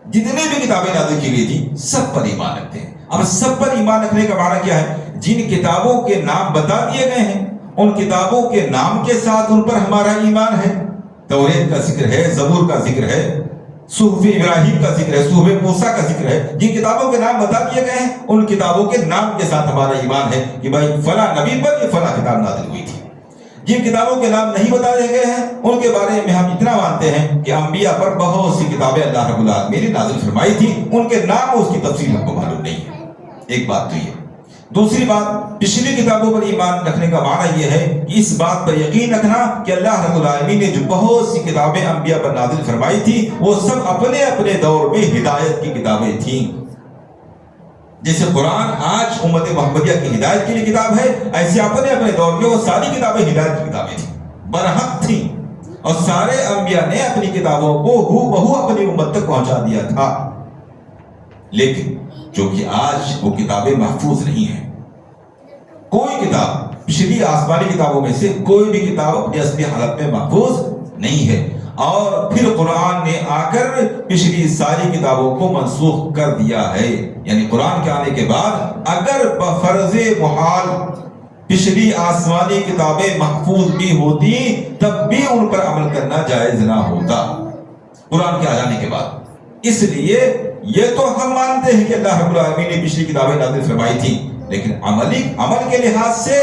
جتنے بھی کتابیں نازل کی گئی تھی سب پر ایمان رکھتے ہیں. اب سب پر ایمان رکھنے کا معنی کیا ہے؟ جن کتابوں کے نام بتا دیے گئے ہیں ان کتابوں کے نام کے ساتھ ان پر ہمارا ایمان ہے. توریت کا ذکر ہے، زبور کا ذکر ہے، صحف ابراہیم کا ذکر ہے، صحف موسیٰ کا ذکر ہے. جن کتابوں کے نام بتا دیے گئے ہیں ان کتابوں کے نام کے ساتھ ہمارا ایمان ہے کہ بھائی فلاں نبی پر یہ فلاں کتاب نازل ہوئی تھی. جن کتابوں کے نام نہیں بتا دیے گئے ہیں ان کے بارے میں ہم اتنا مانتے ہیں کہ انبیاء پر بہت سی کتابیں اللہ رب العالمین نے نازل فرمائی تھی، ان کے نام اور اس کی تفصیل ہم کو معلوم نہیں ہے. ایک بات تو یہ. دوسری بات، پچھلی کتابوں پر ایمان رکھنے کا معنی یہ ہے کہ اس بات پر یقین رکھنا کہ اللہ رب العالمین نے جو بہت سی کتابیں انبیاء پر نازل فرمائی تھی وہ سب اپنے اپنے دور میں ہدایت کی کتابیں تھیں. جیسے قرآن آج امت محمدیہ کی ہدایت کے لیے کتاب ہے، ایسے اپنے اپنے دور میں وہ ساری کتابیں ہدایت کی کتابیں تھیں، برحق تھیں، اور سارے انبیاء نے اپنی کتابوں کو ہو بہو اپنی امت تک پہنچا دیا تھا. لیکن چونکہ آج وہ کتابیں محفوظ نہیں ہیں، کوئی کتاب پچھلی آسمانی کتابوں میں سے کوئی بھی کتاب اپنی اصلی حالت میں محفوظ نہیں ہے، اور پھر قرآن نے آ کر پچھلی ساری کتابوں کو منسوخ کر دیا ہے. یعنی قرآن کے آنے کے بعد اگر بفرض محال پچھلی آسمانی کتابیں محفوظ بھی ہوتی تب بھی ان پر عمل کرنا جائز نہ ہوتا قرآن کے آ جانے کے بعد. اس لیے یہ تو ہم مانتے ہیں کہ اللہ رب العالمین نے پچھلی کتابیں نازل فرمائی تھی، لیکن عمل کے لحاظ سے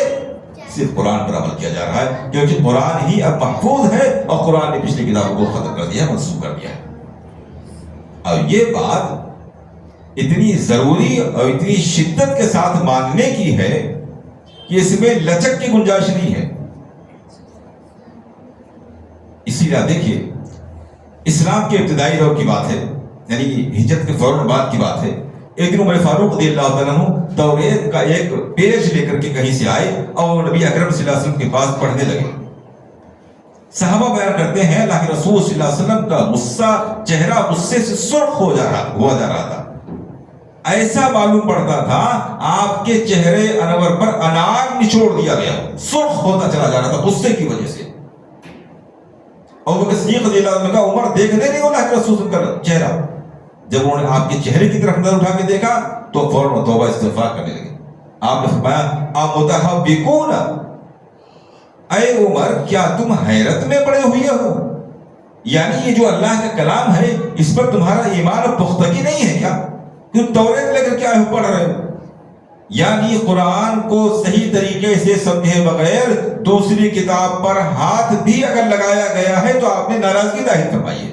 صرف قرآن پر عمل کیا جا رہا ہے، کیونکہ قرآن ہی اب محفوظ ہے اور قرآن نے پچھلی کتابوں کو ختم کر دیا، منسوخ کر دیا ہے. اور یہ بات اتنی ضروری اور اتنی شدت کے ساتھ ماننے کی ہے کہ اس میں لچک کی گنجائش نہیں ہے. اسی لیے دیکھیے، اسلام کے ابتدائی دور کی بات ہے، یعنی ہجرت کے فوراً بعد کی بات ہے. ایک دن عمر فاروق رضی اللہ تعالیٰ عنہ توریت کا ایک پیج لے کر کے کہیں سے آئے اور نبی اکرم صلی اللہ علیہ وسلم کے پاس پڑھنے لگے. صحابہ بیان کرتے ہیں اللہ کے رسول صلی اللہ علیہ وسلم کا غصہ، چہرہ غصے سے سرخ ہو جا رہا تھا. ایسا معلوم پڑتا تھا آپ کے چہرے انور پر انار نچوڑ دیا گیا، سرخ ہوتا چلا جا رہا تھا غصے کی وجہ سے. اور وہ صدیق رضی اللہ عنہ کا عمر دیکھنے نہیں اللہ کے رسول کا چہرہ، جب انہوں نے آپ کے چہرے کی طرف نظر اٹھا کے دیکھا تو فوراً توبہ استغفار کرنے لگے. آپ نے فرمایا امتحبکون، اے عمر کیا تم حیرت میں پڑے ہوئے ہو؟ یعنی یہ جو اللہ کا کلام ہے اس پر تمہارا ایمان اور پختگی نہیں ہے کیا؟ کیوں توریت لے کر کیا پڑھ رہے ہو؟ یعنی قرآن کو صحیح طریقے سے سمجھے بغیر دوسری کتاب پر ہاتھ بھی اگر لگایا گیا ہے تو آپ نے ناراضگی ظاہر فرمائی ہے.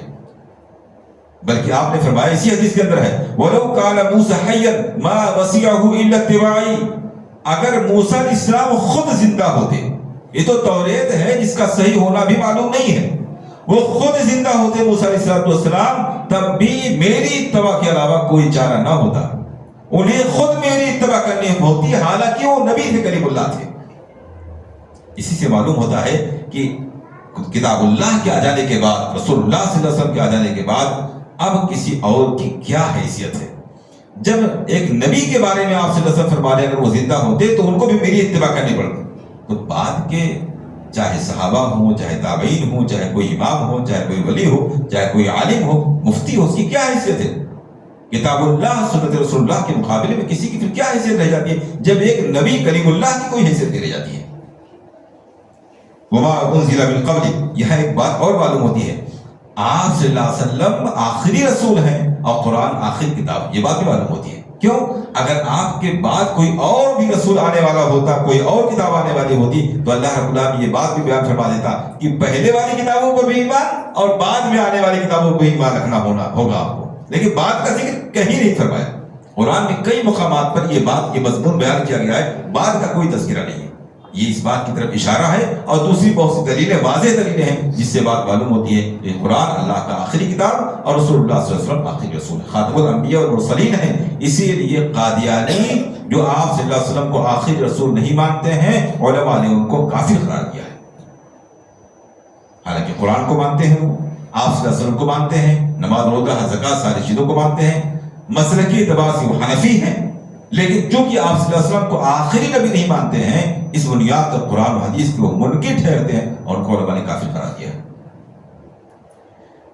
بلکہ آپ نے فرمایا اسی حدیث کے اندر ہے وَلَوْ كَانَ مُوسَىٰ حَيًّا مَا وَسِعَهُ إِلَّا اتِّبَاعِي، اگر موسیٰ علیہ السلام خود زندہ ہوتے، یہ تو توریت ہے جس کا صحیح ہونا بھی معلوم نہیں ہے، وہ خود زندہ ہوتے موسیٰ علیہ السلام تب بھی میری اتباع کے علاوہ کوئی چارہ نہ ہوتا، انہیں خود میری اتباع کرنی ہوتی، حالانکہ وہ نبی تھے، کلیم اللہ تھے. اسی سے معلوم ہوتا ہے کہ کتاب اللہ کے آ جانے کے بعد، رسول اللہ صلی اللہ علیہ وسلم کے آ جانے کے بعد اب کسی اور کی کیا حیثیت ہے. جب ایک نبی کے بارے میں آپ صلی اللہ علیہ وسلم فرما رہے اگر وہ زندہ ہوتے تو ان کو بھی میری اتباع کرنی پڑتی، تو بعد کے چاہے صحابہ ہوں، چاہے تابعین ہوں، چاہے کوئی امام ہو، چاہے کوئی ولی ہو، چاہے کوئی عالم ہو، مفتی ہو، اس کی کیا حیثیت ہے؟ کتاب اللہ سنت رسول اللہ کے مقابلے میں کسی کی پھر کیا حیثیت رہ جاتی ہے جب ایک نبی کلیم اللہ کی کوئی حیثیت نہیں رہ جاتی ہے. وما انزل من قبل، یہاں ایک بات اور معلوم ہوتی ہے، آپ صلی اللہ علیہ وسلم آخری رسول ہیں اور قرآن آخری کتاب، یہ بات بھی معلوم ہوتی ہے. کیوں؟ اگر آپ کے بعد کوئی اور بھی رسول آنے والا ہوتا، کوئی اور کتاب آنے والی ہوتی تو اللہ رب العالمین یہ بات بھی بیان فرما دیتا کہ پہلے والی کتابوں پر بھی ایمان اور بعد میں آنے والی کتابوں پر بھی ایمان رکھنا ہوگا آپ کو. لیکن بات کا ذکر کہیں نہیں فرمایا. قرآن میں کئی مقامات پر یہ بات، یہ مضمون بیان کیا گیا ہے، بعد کا کوئی تذکرہ نہیں ہے. یہ اس بات کی طرف اشارہ ہے، اور دوسری بہت سی دلیلیں، واضح دلیلیں ہیں جس سے بات معلوم ہوتی ہے کہ قرآن اللہ کا آخری کتاب اور رسول اللہ صلی اللہ علیہ وسلم آخری رسول، خاتم الانبیاء والمرسلین ہیں. اسی لیے قادیانی جو آپ صلی اللہ علیہ وسلم کو آخری رسول نہیں مانتے ہیں، علماء نے ان کو کافر قرار دیا ہے. حالانکہ قرآن کو مانتے ہیں، وہ آپ صلی اللہ علیہ وسلم کو مانتے ہیں، نماز روزہ زکات ساری چیزوں کو مانتے ہیں، مسلکی اعتبار سے وہ حنفی ہیں، لیکن چونکہ آپ صلی اللہ علیہ وسلم کو آخری نبی نہیں مانتے ہیں، اس بنیاد پر قرآن و حدیث کے وہ منکر ٹھہرتے ہیں اور ان کو علماء نے کافر قرار دیا ہے۔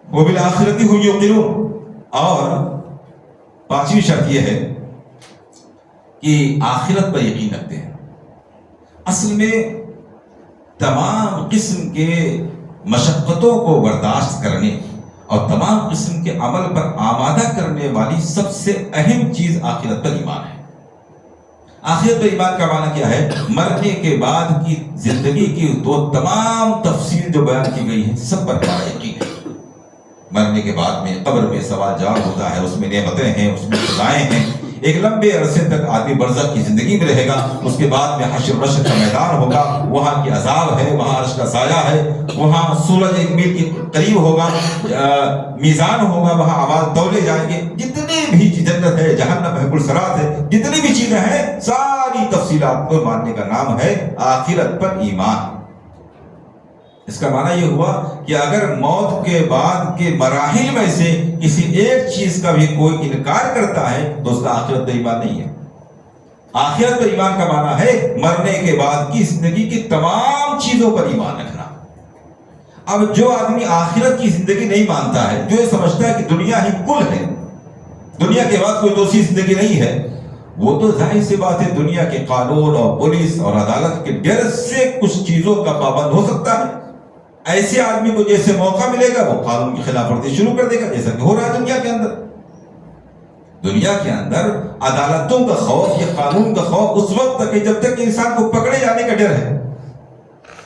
وبالآخرۃ هم یوقنون، اور پانچویں شرط یہ ہے کہ آخرت پر یقین رکھتے ہیں۔ اصل میں تمام قسم کے مشقتوں کو برداشت کرنے اور تمام قسم کے عمل پر آمادہ کرنے والی سب سے اہم چیز آخرت پر ایمان ہے۔ آخرت پر ایمان کا معنی کیا ہے؟ مرنے کے بعد کی زندگی کی تو تمام تفصیل جو بیان کی گئی ہے سب پر ہمارا یقین ہے۔ مرنے کے بعد میں قبر میں سوال جواب ہوتا ہے، اس میں نعمتیں ہیں، اس میں سزائیں ہیں، ایک لمبے عرصے تک آدمی برزخ کی زندگی میں رہے گا، اس کے بعد میں حشر و نشر کا میدان ہوگا، وہاں کی عذاب ہے، وہاں عرش کا سایہ ہے، وہاں سورج 1 میل کے قریب ہوگا، میزان ہوگا، وہاں اعمال تولے جائیں گے، جتنی بھی جنت ہے، جہنم ہے، پلسرات ہے، جتنی بھی چیزیں ہیں، ساری تفصیلات کو ماننے کا نام ہے آخرت پر ایمان۔ اس کا معنی یہ ہوا کہ اگر موت کے بعد کے مراحل میں سے کسی ایک چیز کا بھی کوئی انکار کرتا ہے تو اس کا آخرت پر ایمان نہیں ہے۔ آخرت پر ایمان کا معنی ہے مرنے کے بعد کی زندگی کی تمام چیزوں پر ایمان رکھنا۔ اب جو آدمی آخرت کی زندگی نہیں مانتا ہے، جو یہ سمجھتا ہے کہ دنیا ہی کل ہے، دنیا کے بعد کوئی دوسری زندگی نہیں ہے، وہ تو ظاہر سی بات ہے دنیا کے قانون اور پولیس اور عدالت کے ڈر سے کچھ چیزوں کا پابند ہو سکتا ہے۔ ایسے آدمی کو جیسے موقع ملے گا وہ قانون کی خلاف ورزی شروع کر دے گا، جیسا کہ ہو رہا ہے دنیا کے اندر۔ دنیا کے اندر عدالتوں کا خوف یا قانون کا خوف اس وقت تک ہے جب تک انسان کو پکڑے جانے کا ڈر ہے۔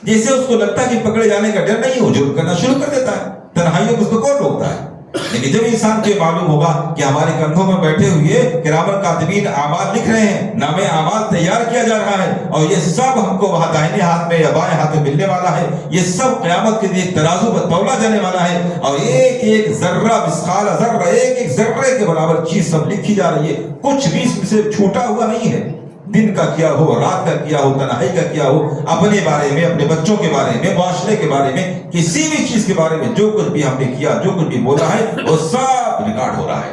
جیسے اس کو لگتا ہے کہ پکڑے جانے کا ڈر نہیں، وہ جرم کرنا شروع کر دیتا ہے، تنہائیوں کو اس کو کون روکتا ہے؟ لیکن جب انسان کو معلوم ہوگا کہ ہمارے کندھوں میں بیٹھے ہوئے کرامن کاتبین اعمال لکھ رہے ہیں، نامے اعمال تیار کیا جا رہا ہے، اور یہ سب ہم کو وہاں دائیں ہاتھ میں یا بائیں ہاتھ میں ملنے والا ہے، یہ سب قیامت کے لیے ترازو پر تولا جانے والا ہے، اور ایک ایک ذرہ مثقال ذرہ، ایک ایک ذرے کے برابر چیز سب لکھی جا رہی ہے، کچھ بھی اس میں سے چھوٹا ہوا نہیں ہے۔ دن کا کیا ہو، رات کا کیا ہو، تنہائی کا کیا ہو، اپنے بارے میں، اپنے بچوں کے بارے میں، معاشرے کے بارے میں، کسی بھی چیز کے بارے میں جو کچھ بھی ہم نے کیا، جو کچھ بھی بولا ہے وہ سب ریکارڈ ہو رہا ہے۔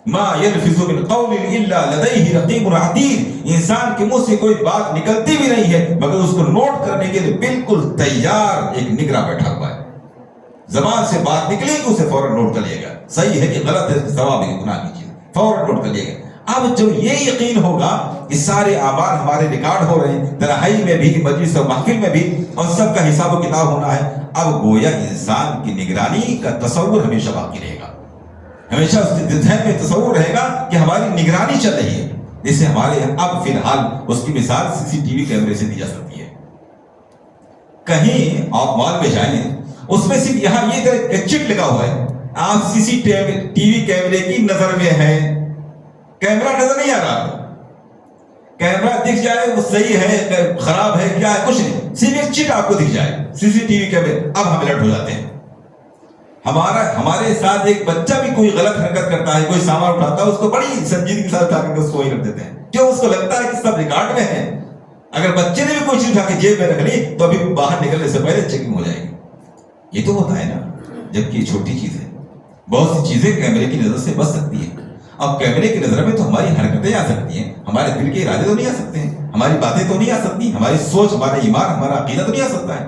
ما یلفظ من قول الا لدیہ رقیب عتید، انسان کے منہ سے کوئی بات نکلتی بھی نہیں ہے مگر اس کو نوٹ کرنے کے لیے بالکل تیار ایک نگراں بیٹھا ہوا ہے۔ زبان سے بات نکلے گی اسے فوراً نوٹ کر لے گا، صحیح ہے کہ غلط ہے، ثواب ہے کہ گناہ کی چیز، فوراً نوٹ کر لے گا۔ اب جب یہ یقین ہوگا کہ سارے اعمال ہمارے ریکارڈ ہو رہے ہیں، تنہائی میں بھی، مجلس و محفل میں بھی، اور سب کا حساب و کتاب ہونا ہے، اب گویا انسان کی نگرانی کا تصور ہمیشہ باقی رہے گا، ہمیشہ اس کے ذہن میں تصور رہے گا کہ ہماری نگرانی چل رہی ہے۔ جیسے ہمارے اب فی الحال اس کی مثال CCTV کیمرے سے دی جا سکتی ہے۔ کہیں آپ مال میں جائیں، اس میں صرف یہاں یہ ایک چپ لگا ہوا ہے، آپ CCTV کیمرے کی نظر میں ہیں، کیمرہ نظر نہیں آ رہا، کیمرہ دکھ جائے وہ صحیح ہے، خراب ہے، کیا ہے، کچھ نہیں، صرف ایک چٹ آپ کو دکھ جائے CCTV کیمرے، اب ہم الرٹ ہو جاتے ہیں۔ ہمارے ساتھ ایک بچہ بھی کوئی غلط حرکت کرتا ہے، کوئی سامان اٹھاتا ہے، اس کو بڑی سنجیدگی کے ساتھ اٹھا کے اس کو وہیں رکھ دیتے ہیں، کیوں؟ اس کو لگتا ہے کہ سب ریکارڈ میں ہے، اگر بچے نے بھی کوئی چیز اٹھا کے جیب میں رکھ لی تو ابھی باہر نکلنے سے پہلے چیکنگ ہو جائے گی۔ یہ تو ہوتا ہے نا، جبکہ یہ چھوٹی چیز ہے، بہت سی چیزیں کیمرے کی نظر سے بچ سکتی ہیں۔ اب کیمرے کی نظر میں تو ہماری حرکتیں آ سکتی ہیں، ہمارے دل کے ارادے تو نہیں آ سکتے ہیں، ہماری باتیں تو نہیں آ سکتی، ہماری سوچ، ہمارا ایمان، ہمارا عقیدہ تو نہیں آ سکتا ہے،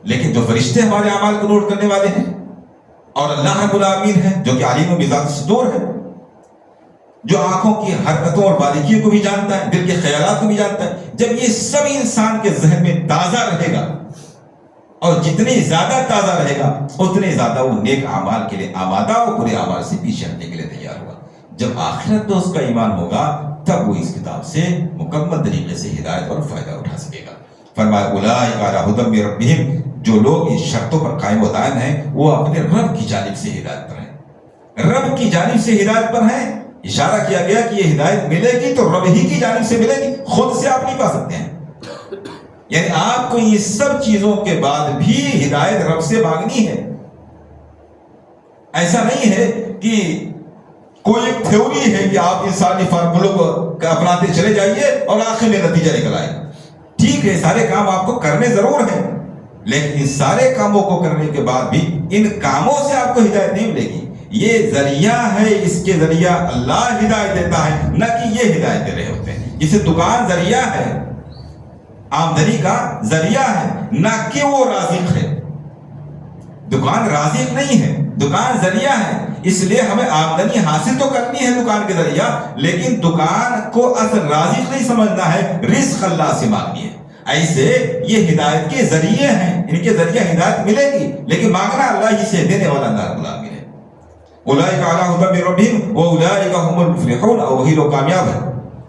لیکن جو فرشتے ہمارے اعمال کو نوٹ کرنے والے ہیں، اور اللہ رب العالمین ہے جو کہ عالم بذات الصدور ہے، جو آنکھوں کی حرکتوں اور باریکیوں کو بھی جانتا ہے، دل کے خیالات کو بھی جانتا ہے، جب یہ سب انسان کے ذہن میں تازہ رہے گا، اور جتنی زیادہ تازہ رہے گا اتنے زیادہ وہ نیک اعمال کے لیے آمادہ اور برے اعمال سے پیچھے ہٹنے کے لیے تیار ہوگا۔ جب آخرت میں اس کا ایمان ہوگا تب وہ اس کتاب سے مکمل طریقے سے ہدایت اور فائدہ اٹھا سکے گا۔ فرمایا اولئک علی ھدی من ربہم، جو لوگ ان شرطوں پر قائم و دائم ہیں وہ اپنے رب کی جانب سے ہدایت پر ہیں، رب کی جانب سے ہدایت پر ہیں۔ اشارہ کیا گیا کہ یہ ہدایت ملے گی تو رب ہی کی جانب سے ملے گی، خود سے آپ نہیں پا سکتے ہیں، یعنی آپ کو یہ سب چیزوں کے بعد بھی ہدایت رب سے مانگنی ہے۔ ایسا نہیں ہے کہ کوئی ایک تھیوری ہے کہ آپ انسانی فارمولوں کو اپناتے چلے جائیے اور آخر میں نتیجہ نکل آئے۔ ٹھیک ہے، سارے کام آپ کو کرنے ضرور ہیں، لیکن ان سارے کاموں کو کرنے کے بعد بھی ان کاموں سے آپ کو ہدایت نہیں ملے گی، یہ ذریعہ ہے، اس کے ذریعہ اللہ ہدایت دیتا ہے، نہ کہ یہ ہدایت دے رہے ہوتے ہیں. جسے دکان ذریعہ ہے، آمدنی کا ذریعہ ہے، نہ کہ وہ رازق ہے. دکان رازق نہیں ہے، دکان ذریعہ ہے. اس لیے ہمیں آمدنی حاصل تو کرنی ہے دکان کے ذریعہ، لیکن دکان کو اصل رازق نہیں سمجھنا ہے، رزق اللہ سے مانگنی ہے. ایسے یہ ہدایت کے ذریعے ہیں، ان کے ذریعے ہدایت ملے گی، لیکن مانگنا اللہ ہی سے، دینے والا اللہ رب العالمین ہے. اولئک علی ھدی من ربہم واولئک هم المفلحون، اور وہی لوگ کامیاب ہیں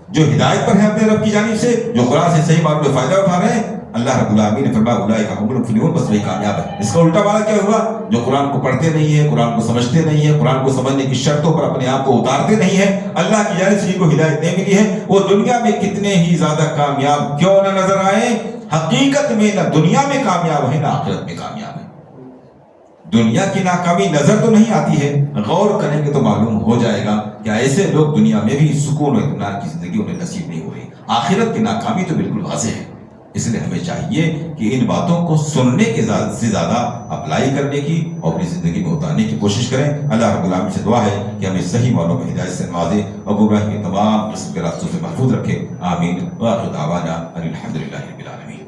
جو ہدایت پر ہیں اپنے رب کی جانب سے، جو قرآن سے صحیح بات میں فائدہ اٹھا رہے ہیں. اللہ رب العالمین نے فرمایا اولئک هم المفلحون، بس وہی کامیاب ہے. اس کا الٹا معنی کیا ہوا؟ جو قرآن کو پڑھتے نہیں ہیں، قرآن کو سمجھتے نہیں ہیں، قرآن کو سمجھنے کی شرطوں پر اپنے آپ کو اتارتے نہیں ہیں، اللہ کی جانب سے جن کو ہدایت نہیں ملی ہے، وہ دنیا میں کتنے ہی زیادہ کامیاب کیوں نہ نظر آئیں، حقیقت میں نہ دنیا میں کامیاب ہے نہ آخرت میں کامیاب ہے. دنیا کی ناکامی نظر تو نہیں آتی ہے، غور کریں گے تو معلوم ہو جائے گا کہ ایسے لوگ دنیا میں بھی سکون و اطمینان کی زندگی انہیں نصیب نہیں ہوئی. آخرت کی ناکامی تو بالکل واضح ہے. اس لیے ہمیں چاہیے کہ ان باتوں کو سننے کے سے زیادہ اپلائی کرنے کی اور اپنی زندگی میں اتارنے کی کوشش کریں. اللہ رب العالمین سے دعا ہے کہ ہمیں صحیح معنوں میں ہدایت سے نوازے اور گمراہی کے تمام قسم کے راستوں سے محفوظ رکھے. آمین. وآخر دعوانا ان الحمد للہ رب العالمین.